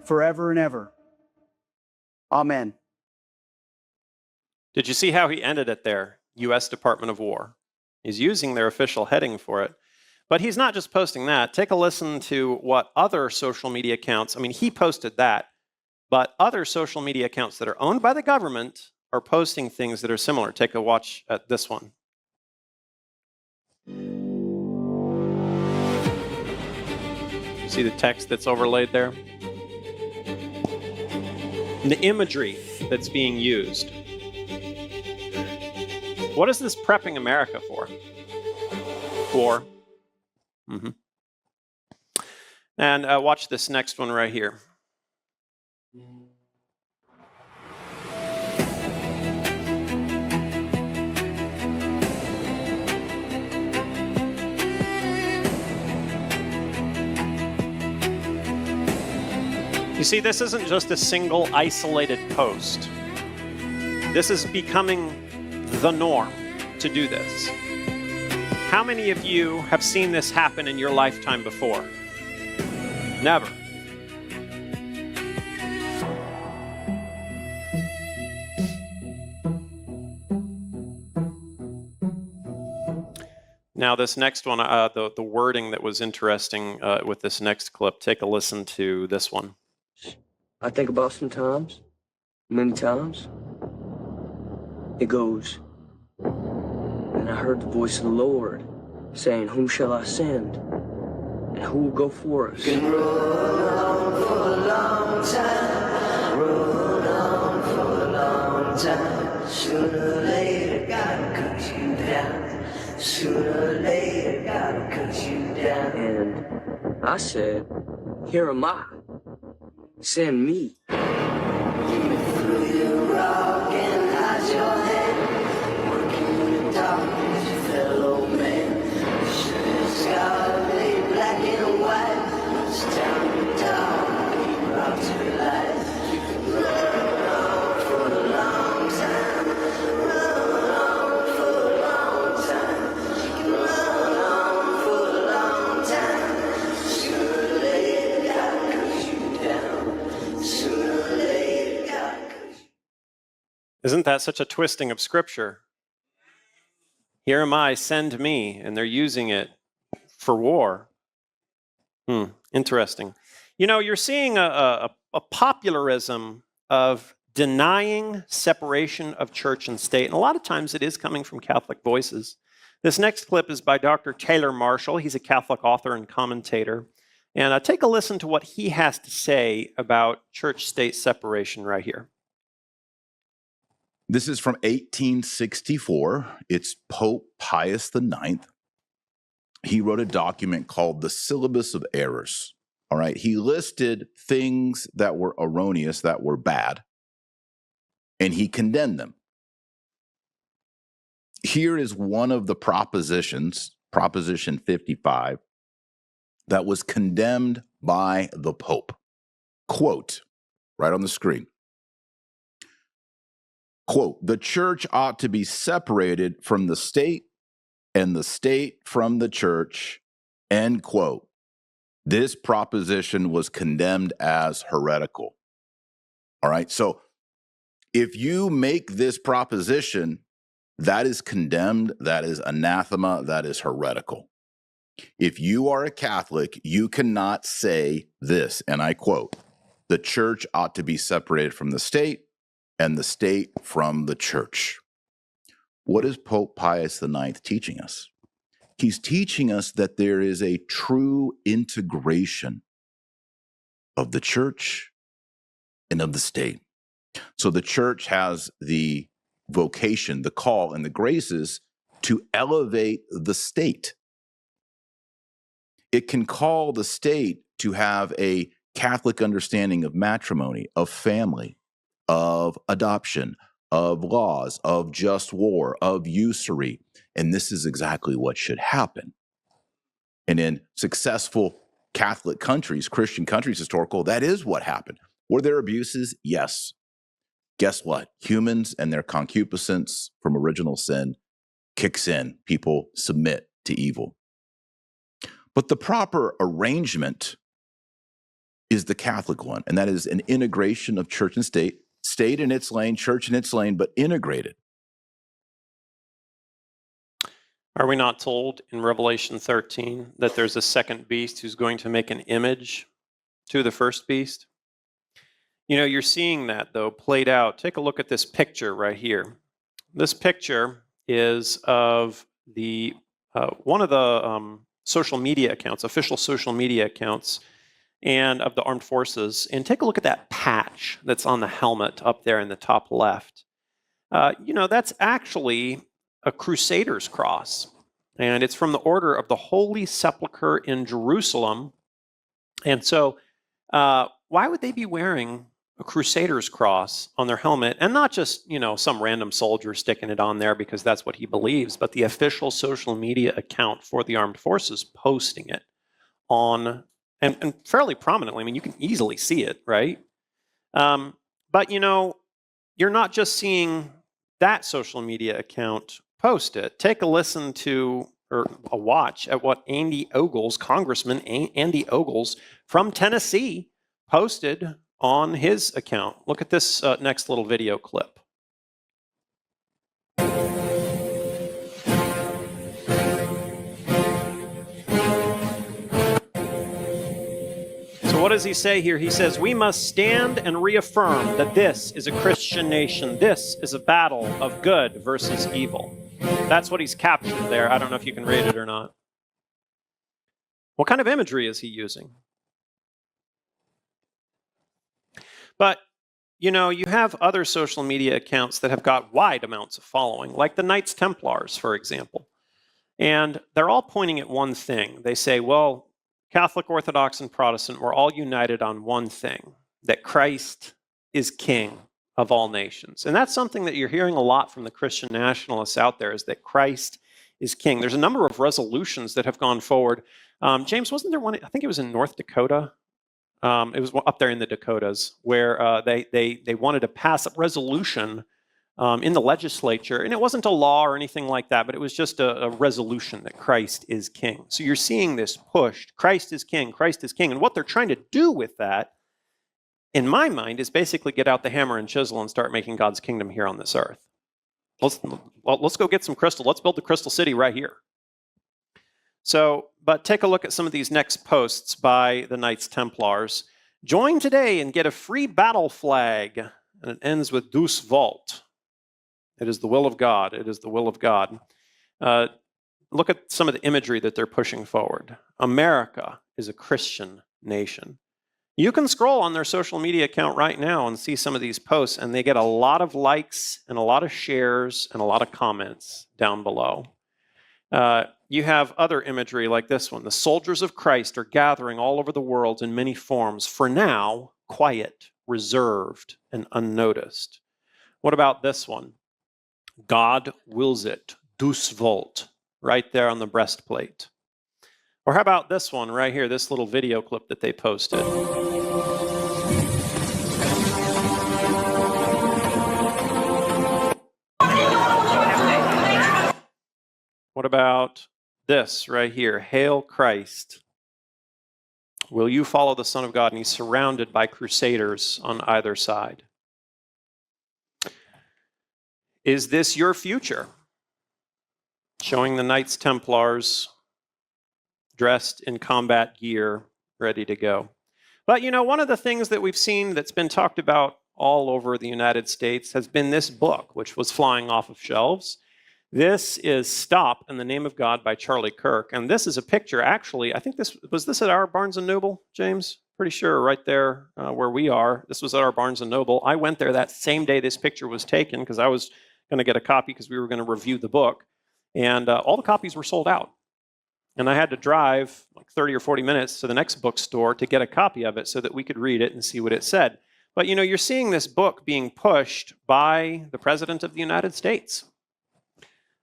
forever and ever. Amen. Did you see how he ended it there? U.S. Department of War. He's using their official heading for it. But he's not just posting that. Take a listen to what other social media accounts, I mean, he posted that, but other social media accounts that are owned by the government are posting things that are similar. Take a watch at this one. See the text that's overlaid there? And the imagery that's being used. What is this prepping America for? War. Mm-hmm. And watch this next one right here. You see, this isn't just a single isolated post. This is becoming the norm to do this. How many of you have seen this happen in your lifetime before? Never. Now, this next one, the wording that was interesting with this next clip, take a listen to this one. I think about sometimes, many times. It goes, and I heard the voice of the Lord saying, whom shall I send? And who will go for us? Can roll on for a long time, roll on for a long time. Sooner or later, gotta cut you down. Sooner or later, gotta cut you down. And I said, here am I. Send me. Through your rock and hide your head, working in the dark as your fellow man. The shooting sky made black and white. It's time to die, you brought to life. You can run on for a long time, run on for a long time. You can run on for a long time. Sooner or later, gotta cut you down. Sooner or later, gotta cut you down. Isn't that such a twisting of Scripture? Here am I, send me, and they're using it for war. Interesting. You know, you're seeing a popularism of denying separation of church and state, and a lot of times it is coming from Catholic voices. This next clip is by Dr. Taylor Marshall. He's a Catholic author and commentator. And take a listen to what he has to say about church-state separation right here. This is from 1864. It's Pope Pius IX. He wrote a document called the Syllabus of Errors. All right. He listed things that were erroneous, that were bad, and he condemned them. Here is one of the propositions, Proposition 55, that was condemned by the Pope. Quote, right on the screen. Quote, the church ought to be separated from the state and the state from the church, end quote. This proposition was condemned as heretical. All right, so if you make this proposition, that is condemned, that is anathema, that is heretical. If you are a Catholic, you cannot say this, and I quote, the church ought to be separated from the state and the state from the church. What is Pope Pius IX teaching us? He's teaching us that there is a true integration of the church and of the state. So the church has the vocation, the call, and the graces to elevate the state. It can call the state to have a Catholic understanding of matrimony, of family, of adoption, of laws, of just war, of usury. And this is exactly what should happen. And in successful Catholic countries, Christian countries, historical, that is what happened. Were there abuses? Yes. Guess what? Humans and their concupiscence from original sin kicks in. People submit to evil. But the proper arrangement is the Catholic one, and that is an integration of church and state, state in its lane, church in its lane, but integrated. Are we not told in Revelation 13 that there's a second beast who's going to make an image to the first beast? You know, you're seeing that, though, played out. Take a look at this picture right here. This picture is of the one of the social media accounts, official social media accounts, and of the armed forces. And take a look at that patch that's on the helmet up there in the top left. You know, that's actually a Crusader's cross. And it's from the Order of the Holy Sepulchre in Jerusalem. And so why would they be wearing a Crusader's cross on their helmet? And not just, you know, some random soldier sticking it on there because that's what he believes, but the official social media account for the armed forces posting it on, and fairly prominently. I mean, you can easily see it, right? But, you know, you're not just seeing that social media account post it. Take a listen to, or a watch at what Andy Ogles, Congressman Andy Ogles from Tennessee, posted on his account. Look at this next little video clip. So what does he say here? He says, we must stand and reaffirm that this is a Christian nation. This is a battle of good versus evil. That's what he's captured there. I don't know if you can read it or not. What kind of imagery is he using? But, you know, you have other social media accounts that have got wide amounts of following, like the Knights Templars, for example. And they're all pointing at one thing. They say, well, Catholic, Orthodox, and Protestant, we're all united on one thing, that Christ is king of all nations. And that's something that you're hearing a lot from the Christian nationalists out there, is that Christ is king. There's a number of resolutions that have gone forward. James, wasn't there one, I think it was in North Dakota, it was up there in the Dakotas, where they wanted to pass a resolution in the legislature, and it wasn't a law or anything like that, but it was just a resolution that Christ is king. So you're seeing this pushed, Christ is king, Christ is king, and what they're trying to do with that, in my mind, is basically get out the hammer and chisel and start making God's kingdom here on this earth. Let's go get some crystal. Let's build the Crystal City right here. So, but take a look at some of these next posts by the Knights Templars. Join today and get a free battle flag. And it ends with Deus Vult. It is the will of God. It is the will of God. Look at some of the imagery that they're pushing forward. America is a Christian nation. You can scroll on their social media account right now and see some of these posts, and they get a lot of likes and a lot of shares and a lot of comments down below. You have other imagery like this one. The soldiers of Christ are gathering all over the world in many forms, for now, quiet, reserved, and unnoticed. What about this one? God wills it, Deus Vult, right there on the breastplate. Or how about this one right here, this little video clip that they posted? What about this right here? Hail Christ. Will you follow the Son of God? And he's surrounded by crusaders on either side. Is this your future? Showing the Knights Templars dressed in combat gear, ready to go. But you know, one of the things that we've seen that's been talked about all over the United States has been this book, which was flying off of shelves. This is Stop in the Name of God by Charlie Kirk. And this is a picture, actually, I think this was at our Barnes & Noble, James? Pretty sure right there where we are. This was at our Barnes & Noble. I went there that same day this picture was taken because I was going to get a copy because we were going to review the book. And all the copies were sold out. And I had to drive like 30 or 40 minutes to the next bookstore to get a copy of it so that we could read it and see what it said. But you know, you're seeing this book being pushed by the President of the United States.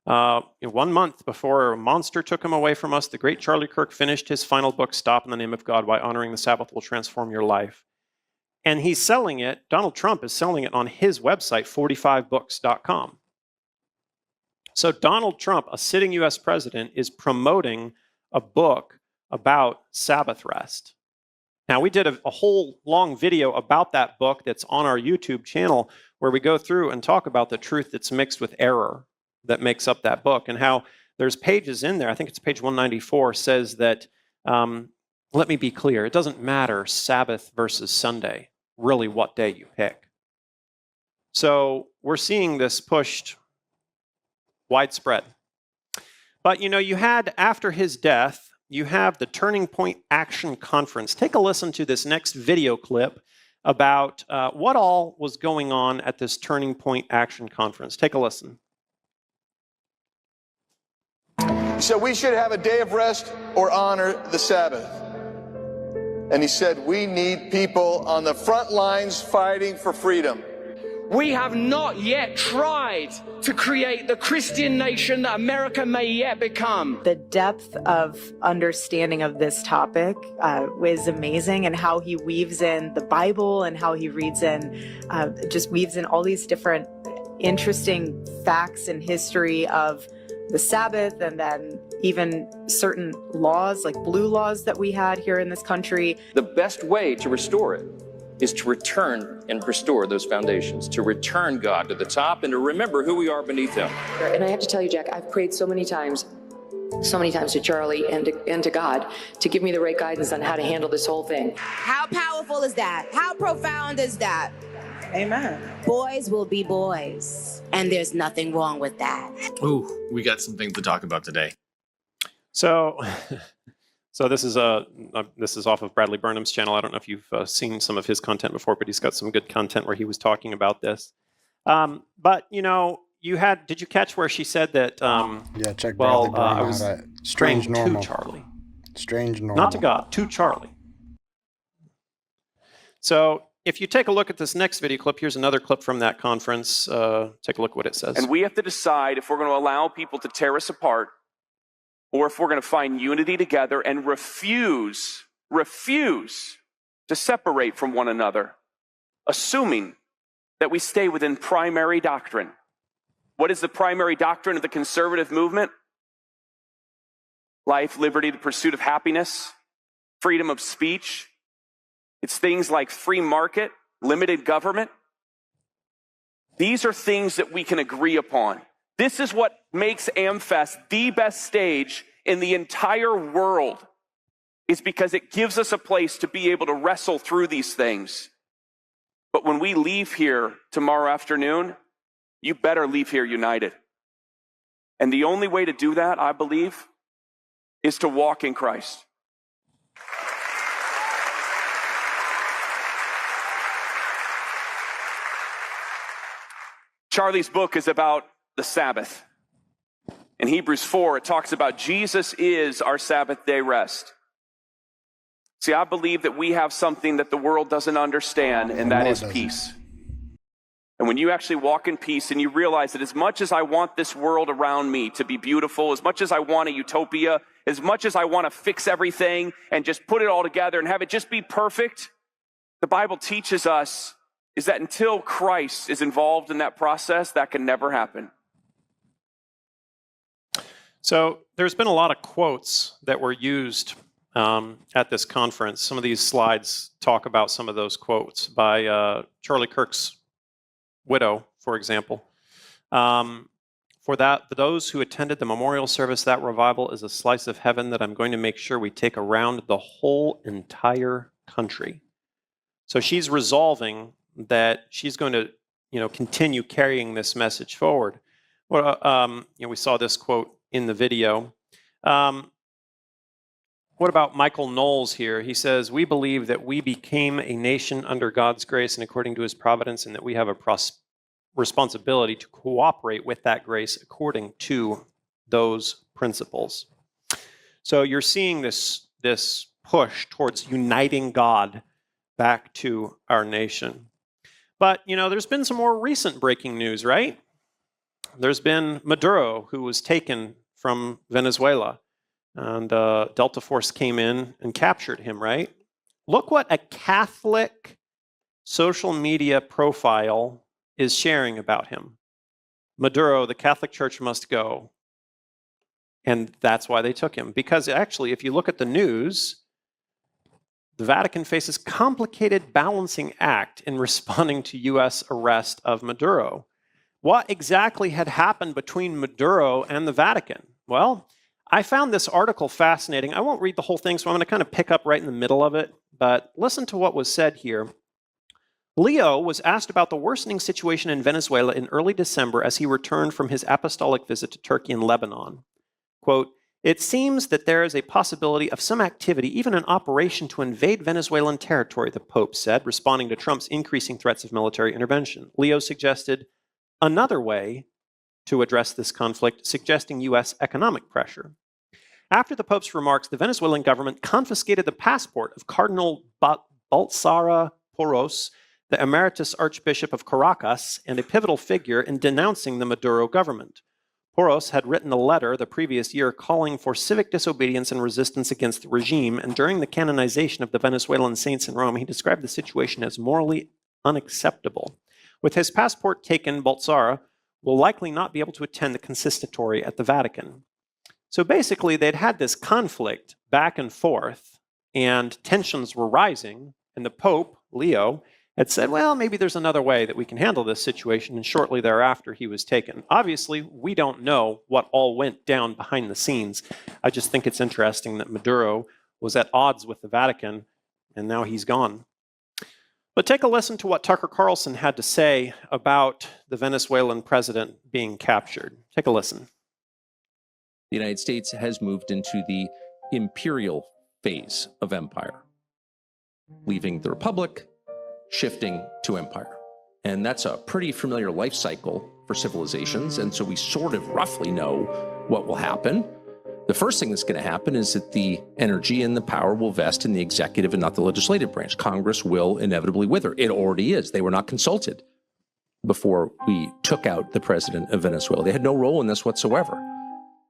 1 month before a monster took him away from us, the great Charlie Kirk finished his final book, Stop in the Name of God, Why Honoring the Sabbath Will Transform Your Life. And he's selling it, Donald Trump is selling it on his website, 45books.com. So Donald Trump, a sitting U.S. president, is promoting a book about Sabbath rest. Now, we did a whole long video about that book that's on our YouTube channel where we go through and talk about the truth that's mixed with error that makes up that book, and how there's pages in there, I think it's page 194, says that, let me be clear, it doesn't matter Sabbath versus Sunday, really what day you pick. So we're seeing this pushed widespread. But you know, you had, after his death, you have the Turning Point Action Conference. Take a listen to this next video clip about what all was going on at this Turning Point Action Conference. Take a listen. He said, we should have a day of rest or honor the Sabbath. And he said, we need people on the front lines fighting for freedom. We have not yet tried to create the Christian nation that America may yet become. The depth of understanding of this topic was amazing, and how he weaves in the Bible and how he just weaves in all these different interesting facts and history of the Sabbath, and then even certain laws like blue laws that we had here in this country. The best way to restore it is to return and restore those foundations, to return God to the top and to remember who we are beneath him. And I have to tell you, Jack, I've prayed so many times so many times to Charlie and to God to give me the right guidance on how to handle this whole thing. How powerful is that? How profound is that? Amen. Boys will be boys, and there's nothing wrong with that. Ooh, we got some things to talk about today. So, this is off of Bradley Burnham's channel. I don't know if you've seen some of his content before, but he's got some good content where he was talking about this. But you know, did you catch where she said that? Yeah, check well, Bradley Burnham I was out at Strange praying Normal. to Charlie, Strange Normal. not to God, to Charlie. So if you take a look at this next video clip, here's another clip from that conference. Take a look at what it says. And we have to decide if we're going to allow people to tear us apart, or if we're going to find unity together and refuse to separate from one another, assuming that we stay within primary doctrine. What is the primary doctrine of the conservative movement? Life, liberty, the pursuit of happiness, freedom of speech. It's things like free market, limited government. These are things that we can agree upon. This is what makes AmFest the best stage in the entire world, is because it gives us a place to be able to wrestle through these things. But when we leave here tomorrow afternoon, you better leave here united. And the only way to do that, I believe, is to walk in Christ. Charlie's book is about the Sabbath. In Hebrews 4, it talks about Jesus is our Sabbath day rest. See, I believe that we have something that the world doesn't understand, and that is peace. And when you actually walk in peace and you realize that as much as I want this world around me to be beautiful, as much as I want a utopia, as much as I want to fix everything and just put it all together and have it just be perfect, the Bible teaches us is that until Christ is involved in that process, that can never happen. So there's been a lot of quotes that were used at this conference. Some of these slides talk about some of those quotes by Charlie Kirk's widow, for example. For those who attended the memorial service, that revival is a slice of heaven that I'm going to make sure we take around the whole entire country. So she's resolving that she's going to, continue carrying this message forward. Well, we saw this quote in the video. What about Michael Knowles here? He says, "We believe that we became a nation under God's grace and according to his providence, and that we have a responsibility to cooperate with that grace according to those principles." So you're seeing this push towards uniting God back to our nation. But, there's been some more recent breaking news, right? There's been Maduro, who was taken from Venezuela, and Delta Force came in and captured him, right? Look what a Catholic social media profile is sharing about him. Maduro, the Catholic Church must go. And that's why they took him. Because actually, if you look at the news, the Vatican faces complicated balancing act in responding to U.S. arrest of Maduro. What exactly had happened between Maduro and the Vatican? Well, I found this article fascinating. I won't read the whole thing, so I'm going to kind of pick up right in the middle of it. But listen to what was said here. Leo was asked about the worsening situation in Venezuela in early December as he returned from his apostolic visit to Turkey and Lebanon. Quote, "It seems that there is a possibility of some activity, even an operation to invade Venezuelan territory," the Pope said, responding to Trump's increasing threats of military intervention. Leo suggested another way to address this conflict, suggesting U.S. economic pressure. After the Pope's remarks, the Venezuelan government confiscated the passport of Cardinal Baltasar Porras, the emeritus Archbishop of Caracas, and a pivotal figure in denouncing the Maduro government. Porras had written a letter the previous year calling for civic disobedience and resistance against the regime, and during the canonization of the Venezuelan saints in Rome, he described the situation as morally unacceptable. With his passport taken, Baltasar will likely not be able to attend the consistory at the Vatican. So basically, they'd had this conflict back and forth, and tensions were rising, and the Pope, Leo, had said, well, maybe there's another way that we can handle this situation, and shortly thereafter he was taken. Obviously, we don't know what all went down behind the scenes. I just think it's interesting that Maduro was at odds with the Vatican, and now he's gone. But take a listen to what Tucker Carlson had to say about the Venezuelan president being captured. Take a listen. The United States has moved into the imperial phase of empire, leaving the republic, shifting to empire. And that's a pretty familiar life cycle for civilizations. And so we sort of roughly know what will happen. The first thing that's going to happen is that the energy and the power will vest in the executive and not the legislative branch. Congress will inevitably wither. It already is. They were not consulted before we took out the president of Venezuela. They had no role in this whatsoever.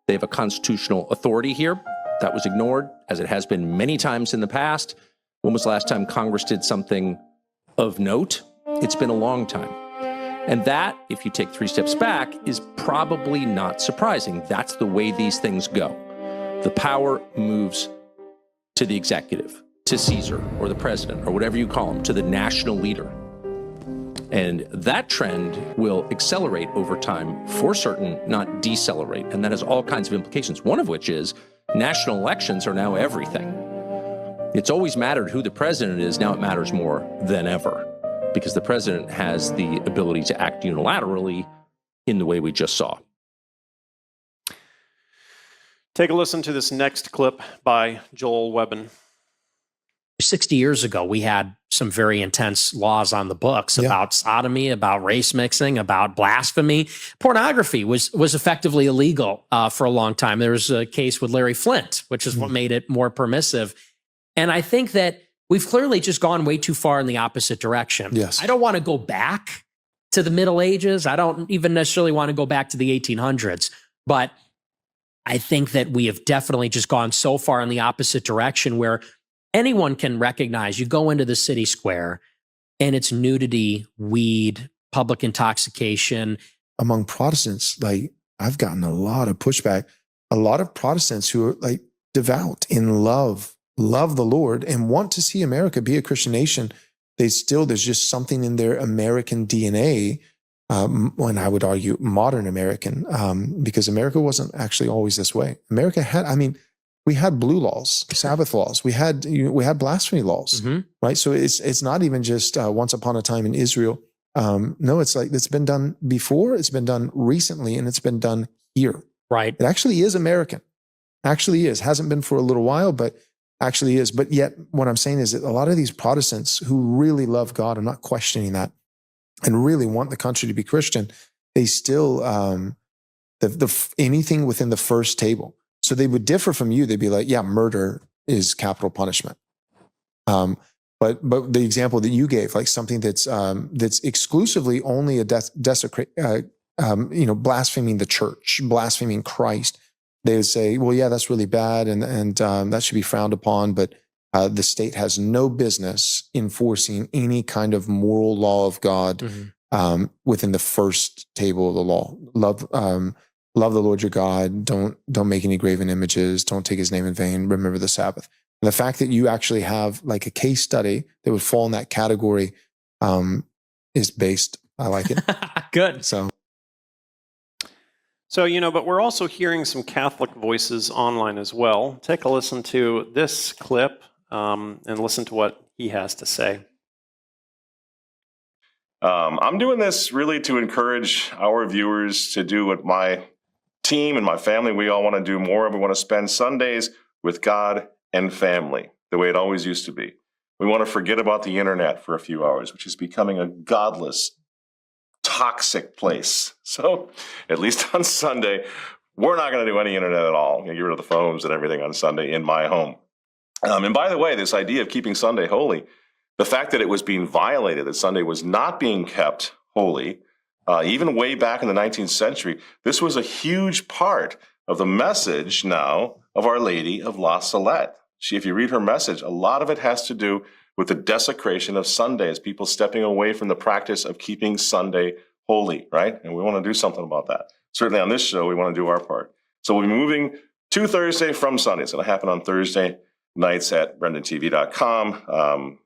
They have a constitutional authority here. That was ignored, as it has been many times in the past. When was the last time Congress did something of note? It's been a long time. And that, if you take 3 steps back, is probably not surprising. That's the way these things go. The power moves to the executive, to Caesar or the president or whatever you call him, to the national leader. And that trend will accelerate over time for certain, not decelerate. And that has all kinds of implications, one of which is national elections are now everything. It's always mattered who the president is. Now it matters more than ever because the president has the ability to act unilaterally in the way we just saw. Take a listen to this next clip by Joel Webbon. 60 years ago, we had some very intense laws on the books about sodomy, about race mixing, about blasphemy. Pornography was effectively illegal for a long time. There was a case with Larry Flynt, which is what made it more permissive. And I think that we've clearly just gone way too far in the opposite direction. Yes. I don't want to go back to the Middle Ages. I don't even necessarily want to go back to the 1800s. But I think that we have definitely just gone so far in the opposite direction where anyone can recognize, you go into the city square and it's nudity, weed, public intoxication. Among Protestants, like I've gotten a lot of pushback. A lot of Protestants who are like devout in love the Lord and want to see America be a Christian nation. There's just something in their American DNA, when I would argue modern American, because America wasn't actually always this way. America had, we had blue laws, Sabbath laws. We had blasphemy laws, right? So it's not even just once upon a time in Israel. No, it's like it's been done before, it's been done recently, and it's been done here. Right. It actually is American. Actually is. Hasn't been for a little while, but actually is. But yet what I'm saying is that a lot of these Protestants who really love God, I'm not questioning that, and really want the country to be Christian, they still, anything within the first table. So they would differ from you. They'd be like, yeah, murder is capital punishment. But the example that you gave, like something that's exclusively only a blaspheming the church, blaspheming Christ, they would say, well, yeah, that's really bad, and that should be frowned upon. But the state has no business enforcing any kind of moral law of God within the first table of the law. Love the Lord your God. Don't make any graven images. Don't take his name in vain. Remember the Sabbath. And the fact that you actually have like a case study that would fall in that category is based. I like it. Good. So, but we're also hearing some Catholic voices online as well. Take a listen to this clip and listen to what he has to say. I'm doing this really to encourage our viewers to do what my team and my family, we all want to do more of. We want to spend Sundays with God and family, the way it always used to be. We want to forget about the internet for a few hours, which is becoming a godless, toxic place. So at least on Sunday, we're not going to do any internet at all. Get rid of the phones and everything on Sunday in my home. And by the way, this idea of keeping Sunday holy, the fact that it was being violated, that Sunday was not being kept holy, even way back in the 19th century, this was a huge part of the message now of Our Lady of La Salette. If you read her message, a lot of it has to do with the desecration of Sunday as people stepping away from the practice of keeping Sunday holy, right? And we want to do something about that. Certainly on this show, we want to do our part. So we'll be moving to Thursday from Sunday. It's going to happen on Thursday nights at BrendanTV.com.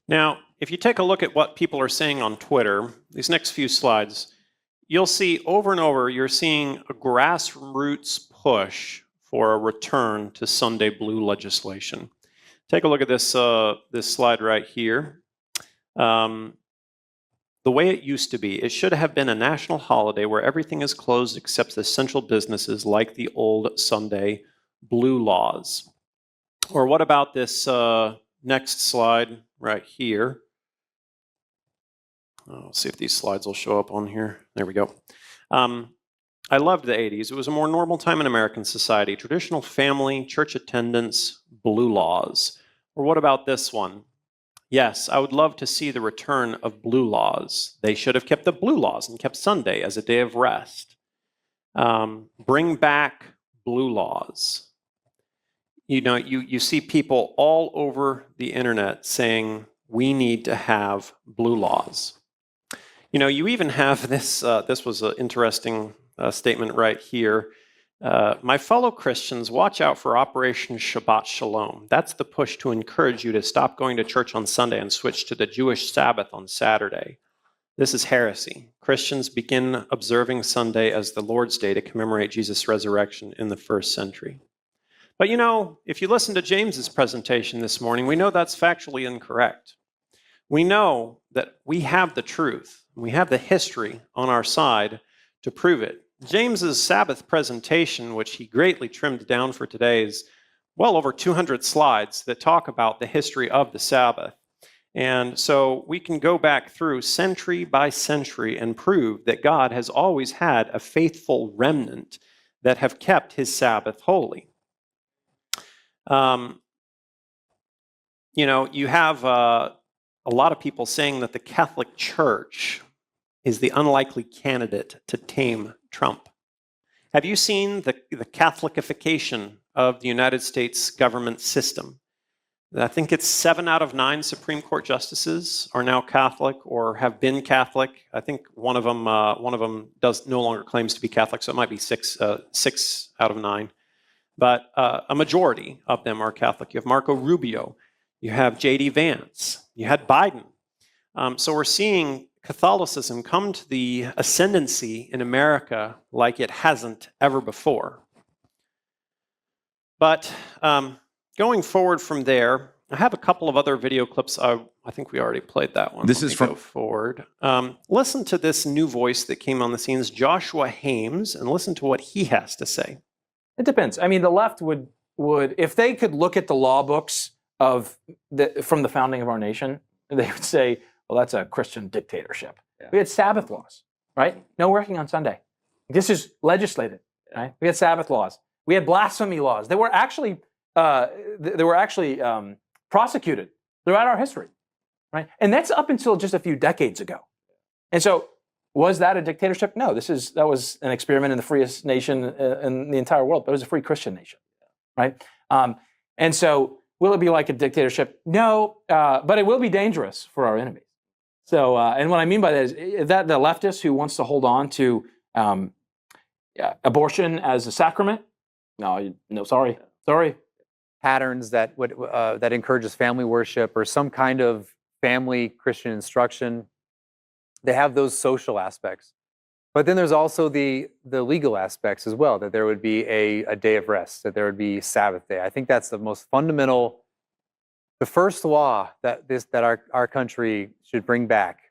Now, if you take a look at what people are saying on Twitter, these next few slides, you'll see over and over, you're seeing a grassroots push for a return to Sunday blue legislation. Take a look at this, this slide right here. The way it used to be, it should have been a national holiday where everything is closed except essential businesses like the old Sunday blue laws. Or what about this next slide right here? I'll see if these slides will show up on here. There we go. I loved the 80s. It was a more normal time in American society. Traditional family, church attendance, blue laws. Or what about this one? Yes, I would love to see the return of blue laws. They should have kept the blue laws and kept Sunday as a day of rest. Bring back blue laws. You know, you see people all over the internet saying we need to have blue laws. You know, you even have this, this was an interesting statement right here. My fellow Christians, watch out for Operation Shabbat Shalom. That's the push to encourage you to stop going to church on Sunday and switch to the Jewish Sabbath on Saturday. This is heresy. Christians begin observing Sunday as the Lord's Day to commemorate Jesus' resurrection in the first century. But you know, if you listen to James's presentation this morning, we know that's factually incorrect. We know that we have the truth. We have the history on our side to prove it. James's Sabbath presentation, which he greatly trimmed down for today, is well over 200 slides that talk about the history of the Sabbath. And so we can go back through century by century and prove that God has always had a faithful remnant that have kept his Sabbath holy. You know, you have a lot of people saying that the Catholic Church is the unlikely candidate to tame Trump. Have you seen the Catholicification of the United States government system? I think it's 7 out of 9 Supreme Court justices are now Catholic or have been Catholic. I think one of them does no longer claims to be Catholic, so it might be 6 out of 9. But a majority of them are Catholic. You have Marco Rubio, you have J.D. Vance, you had Biden. So we're seeing Catholicism come to the ascendancy in America like it hasn't ever before. But going forward from there, I have a couple of other video clips. I think we already played that one. This is from go forward. Listen to this new voice that came on the scenes, Joshua Hames, and listen to what he has to say. It depends. I mean, the left would if they could look at the law books from the founding of our nation, they would say, well, that's a Christian dictatorship. Yeah. We had Sabbath laws, right? No working on Sunday. This is legislated, right? We had Sabbath laws. We had blasphemy laws. They were actually prosecuted throughout our history, right? And that's up until just a few decades ago. And so, was that a dictatorship? No. That was an experiment in the freest nation in the entire world, but it was a free Christian nation, right? And so, will it be like a dictatorship? No, but it will be dangerous for our enemies. So, and what I mean by that is that the leftist who wants to hold on to abortion as a sacrament, sorry. Patterns that that encourages family worship or some kind of family Christian instruction, they have those social aspects. But then there's also the legal aspects as well, that there would be a day of rest, that there would be Sabbath day. I think that's the most fundamental. The first law that our country should bring back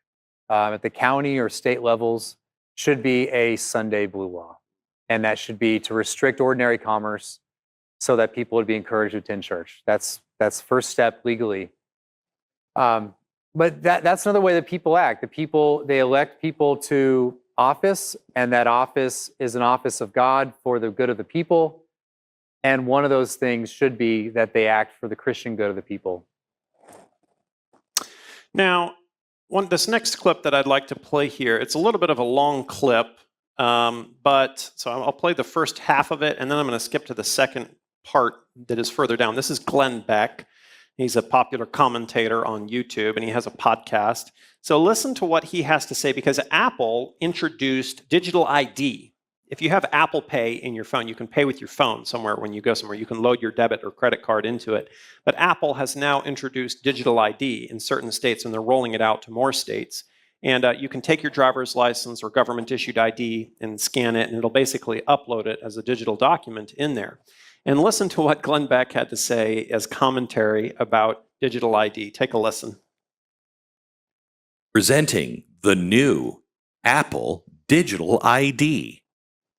at the county or state levels should be a Sunday blue law. And that should be to restrict ordinary commerce so that people would be encouraged to attend church. That's first step legally. But that's another way that people act. They elect people to office, and that office is an office of God for the good of the people. And one of those things should be that they act for the Christian good of the people. Now, this next clip that I'd like to play here, it's a little bit of a long clip, but so I'll play the first half of it, and then I'm going to skip to the second part that is further down. This is Glenn Beck. He's a popular commentator on YouTube, and he has a podcast. So listen to what he has to say, because Apple introduced digital ID if you have Apple Pay in your phone, you can pay with your phone somewhere when you go somewhere. You can load your debit or credit card into it. But Apple has now introduced digital ID in certain states, and they're rolling it out to more states. And you can take your driver's license or government-issued ID and scan it, and it'll basically upload it as a digital document in there. And listen to what Glenn Beck had to say as commentary about digital ID. Take a listen. Presenting the new Apple Digital ID.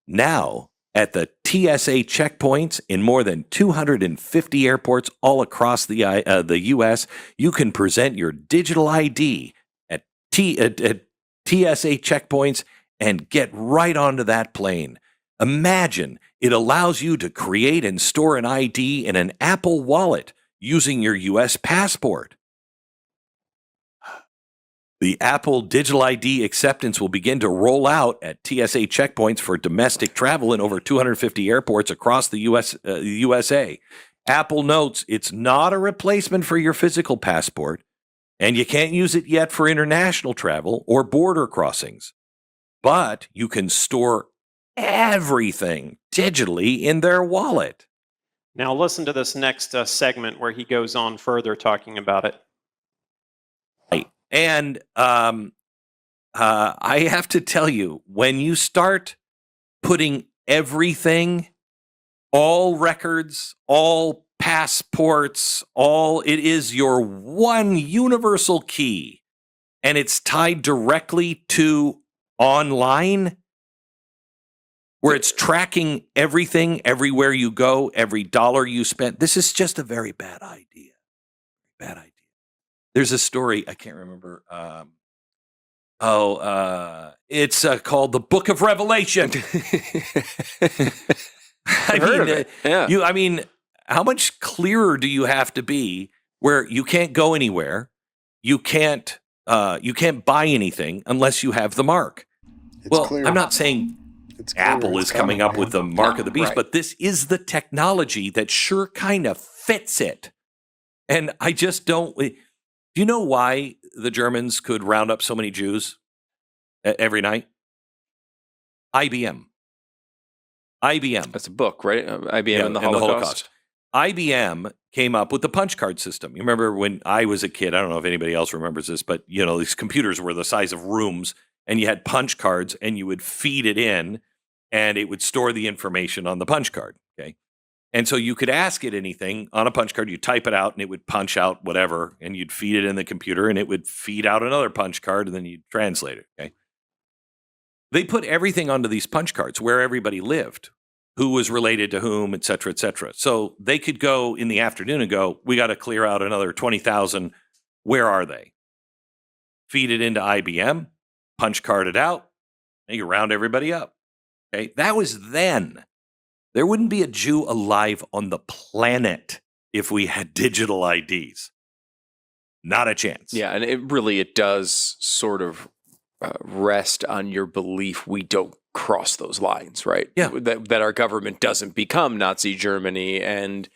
Now, at the TSA checkpoints in more than 250 airports all across the U.S., you can present your digital ID at TSA checkpoints and get right onto that plane. Imagine it allows you to create and store an ID in an Apple Wallet using your U.S. passport. The Apple Digital ID acceptance will begin to roll out at TSA checkpoints for domestic travel in over 250 airports across the USA. Apple notes it's not a replacement for your physical passport, and you can't use it yet for international travel or border crossings. But you can store everything digitally in their wallet. Now listen to this next segment where he goes on further talking about it. And I have to tell you, when you start putting everything, all records, all passports, it is your one universal key, and it's tied directly to online, where it's tracking everything, everywhere you go, every dollar you spent. This is just a very bad idea. Bad idea. There's a story, I can't remember. It's called the Book of Revelation. I mean, how much clearer do you have to be where you can't go anywhere, you can't buy anything unless you have the mark? Well, clear. I'm not saying Apple is coming up with the mark of the beast, but this is the technology that sure kind of fits it. And I just don't. Do you know why the Germans could round up so many Jews every night? IBM. That's a book, right? IBM and the Holocaust. IBM came up with the punch card system. You remember when I was a kid, I don't know if anybody else remembers this, but you know, these computers were the size of rooms and you had punch cards and you would feed it in and it would store the information on the punch card, okay? And so you could ask it anything on a punch card. You type it out and it would punch out whatever, and you'd feed it in the computer and it would feed out another punch card and then you'd translate it, okay? They put everything onto these punch cards where everybody lived, who was related to whom, et cetera, et cetera. So they could go in the afternoon and go, we got to clear out another 20,000. Where are they? Feed it into IBM, punch card it out, and you round everybody up, okay? That was then. There wouldn't be a Jew alive on the planet if we had digital IDs. Not a chance. Yeah, and it does sort of rest on your belief we don't cross those lines, right? Yeah. That our government doesn't become Nazi Germany. And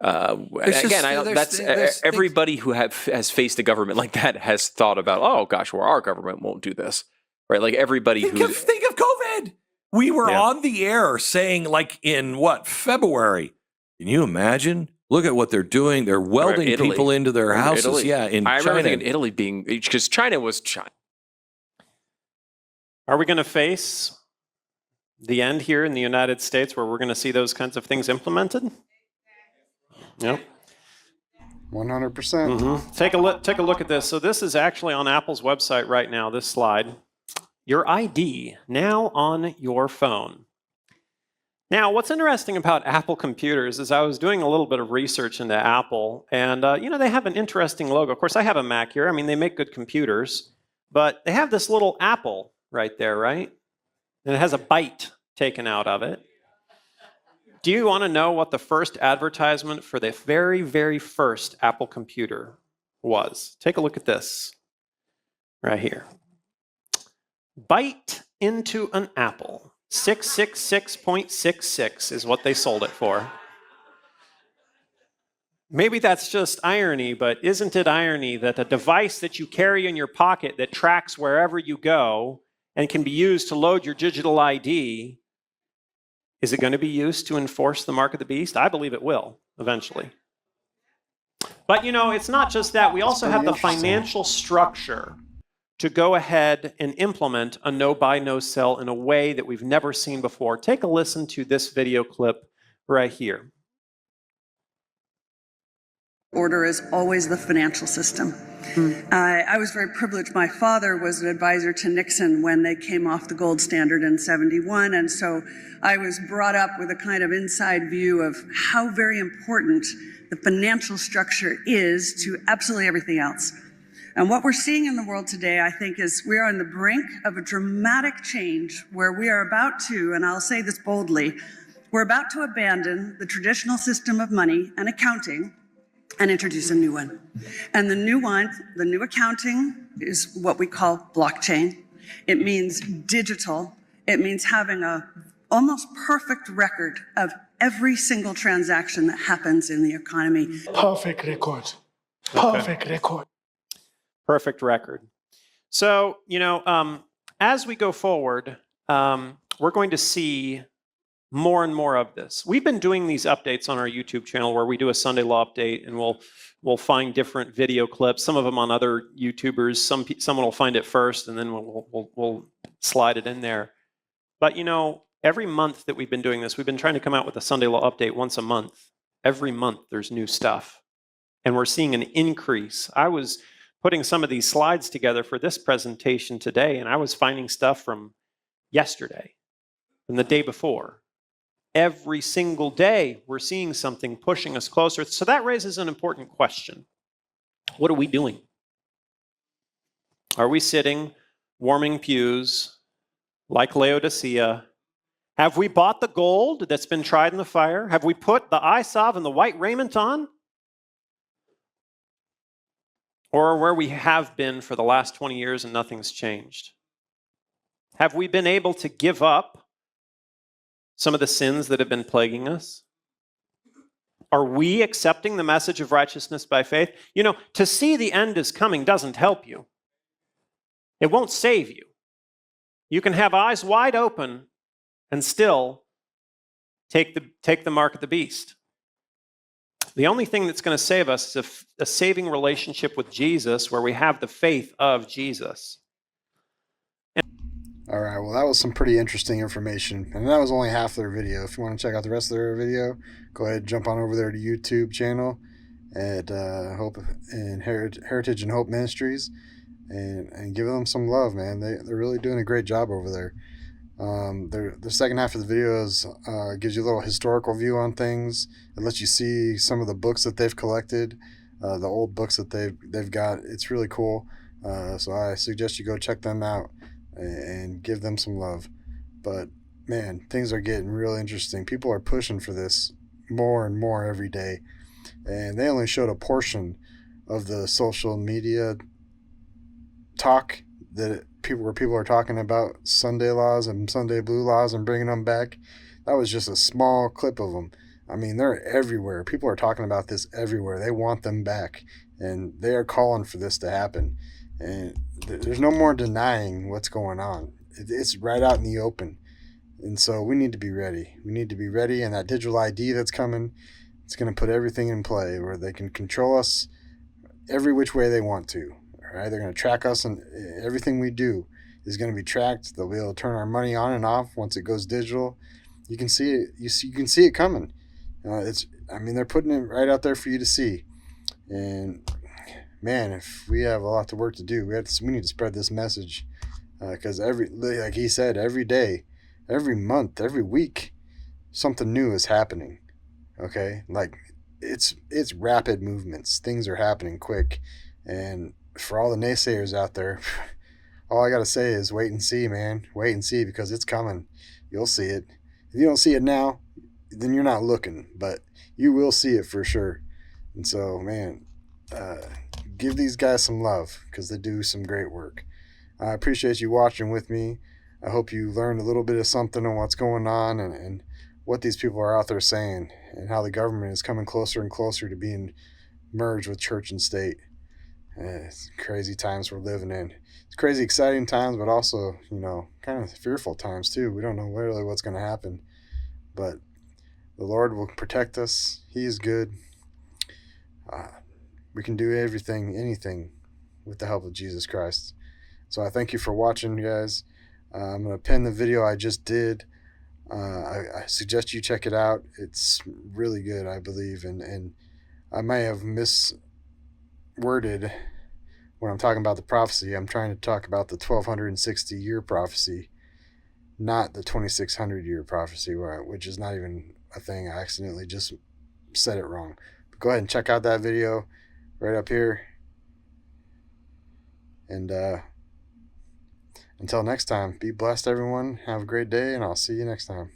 everybody who has faced a government like that has thought about, oh gosh, well, our government won't do this, right? Like everybody think of COVID. We were on the air saying, like, in February? Can you imagine? Look at what they're doing. They're welding people into their houses. Italy. Yeah, in China. I remember thinking Italy being, because China was China. Are we going to face the end here in the United States where we're going to see those kinds of things implemented? Yep. 100%. Mm-hmm. Take a look at this. So this is actually on Apple's website right now, this slide. Your ID now on your phone. Now, what's interesting about Apple computers is I was doing a little bit of research into Apple, and they have an interesting logo. Of course, I have a Mac here. I mean, they make good computers, but they have this little apple right there, right? And it has a bite taken out of it. Do you want to know what the first advertisement for the very, very first Apple computer was? Take a look at this right here. Bite into an apple. 666.66 is what they sold it for. Maybe that's just irony, but isn't it irony that a device that you carry in your pocket that tracks wherever you go and can be used to load your digital ID Is it going to be used to enforce the mark of the beast? I believe it will eventually. But it's not just that. We also have the financial structure to go ahead and implement a no buy, no sell in a way that we've never seen before. Take a listen to this video clip right here. Order is always the financial system. I was very privileged. My father was an advisor to Nixon when they came off the gold standard in '71. And so I was brought up with a kind of inside view of how very important the financial structure is to absolutely everything else. And what we're seeing in the world today, I think, is we are on the brink of a dramatic change where we are about to, and I'll say this boldly, we're about to abandon the traditional system of money and accounting and introduce a new one. And the new accounting is what we call blockchain. It means digital. It means having a almost perfect record of every single transaction that happens in the economy. Perfect record. Perfect record. Perfect record. So, as we go forward, we're going to see more and more of this. We've been doing these updates on our YouTube channel where we do a Sunday law update, and we'll find different video clips, some of them on other YouTubers. Someone will find it first, and then we'll slide it in there. But every month that we've been doing this, we've been trying to come out with a Sunday law update once a month. Every month there's new stuff, and we're seeing an increase. I was putting some of these slides together for this presentation today, and I was finding stuff from yesterday, from the day before. Every single day, we're seeing something pushing us closer. So that raises an important question. What are we doing? Are we sitting, warming pews, like Laodicea? Have we bought the gold that's been tried in the fire? Have we put the eye salve and the white raiment on? Or where we have been for the last 20 years and nothing's changed? Have we been able to give up some of the sins that have been plaguing us? Are we accepting the message of righteousness by faith? To see the end is coming doesn't help you. It won't save you. You can have eyes wide open and still take the mark of the beast. The only thing that's going to save us is a saving relationship with Jesus where we have the faith of Jesus. All right, well, that was some pretty interesting information, and that was only half their video. If you want to check out the rest of their video, go ahead and jump on over there to YouTube channel at Hope and Heritage and Hope Ministries, and give them some love, man. They're really doing a great job over there. The second half of the videos gives you a little historical view on things. It lets you see some of the books that they've collected, the old books that they've got. It's really cool. So I suggest you go check them out and give them some love. But man, things are getting real interesting. People are pushing for this more and more every day, and they only showed a portion of the social media talk that where people are talking about Sunday laws and Sunday blue laws and bringing them back. That was just a small clip of them. I mean, they're everywhere. People are talking about this everywhere. They want them back, and they are calling for this to happen. And there's no more denying what's going on. It's right out in the open. And so we need to be ready. We need to be ready. And that digital ID that's coming, it's going to put everything in play where they can control us every which way they want to. All right? They're going to track us, and everything we do is going to be tracked. They'll be able to turn our money on and off once it goes digital. You can see it. You can see it coming. They're putting it right out there for you to see. And man, if we have a lot of work to do, we need to spread this message, because like he said, every day, every month, every week, something new is happening. Okay, like it's rapid movements. Things are happening quick, and for all the naysayers out there, all I gotta say is wait and see, man. Wait and see, because it's coming. You'll see it. If you don't see it now, then you're not looking, but you will see it for sure. And so, man, give these guys some love, because they do some great work. I appreciate you watching with me. I hope you learned a little bit of something on what's going on and what these people are out there saying, and how the government is coming closer and closer to being merged with church and state. It's crazy times we're living in. It's crazy exciting times, but also, kind of fearful times too. We don't know really what's going to happen. but the Lord will protect us. He is good. We can do everything, anything, with the help of Jesus Christ. So I thank you for watching, guys. I'm going to pin the video I just did. I suggest you check it out. It's really good, I believe, and I may have misworded when I'm talking about the prophecy. I'm trying to talk about the 1260 year prophecy, not the 2600 year prophecy, which is not even a thing. I accidentally just said it wrong. But go ahead and check out that video right up here. And until next time, be blessed, everyone. Have a great day, and I'll see you next time.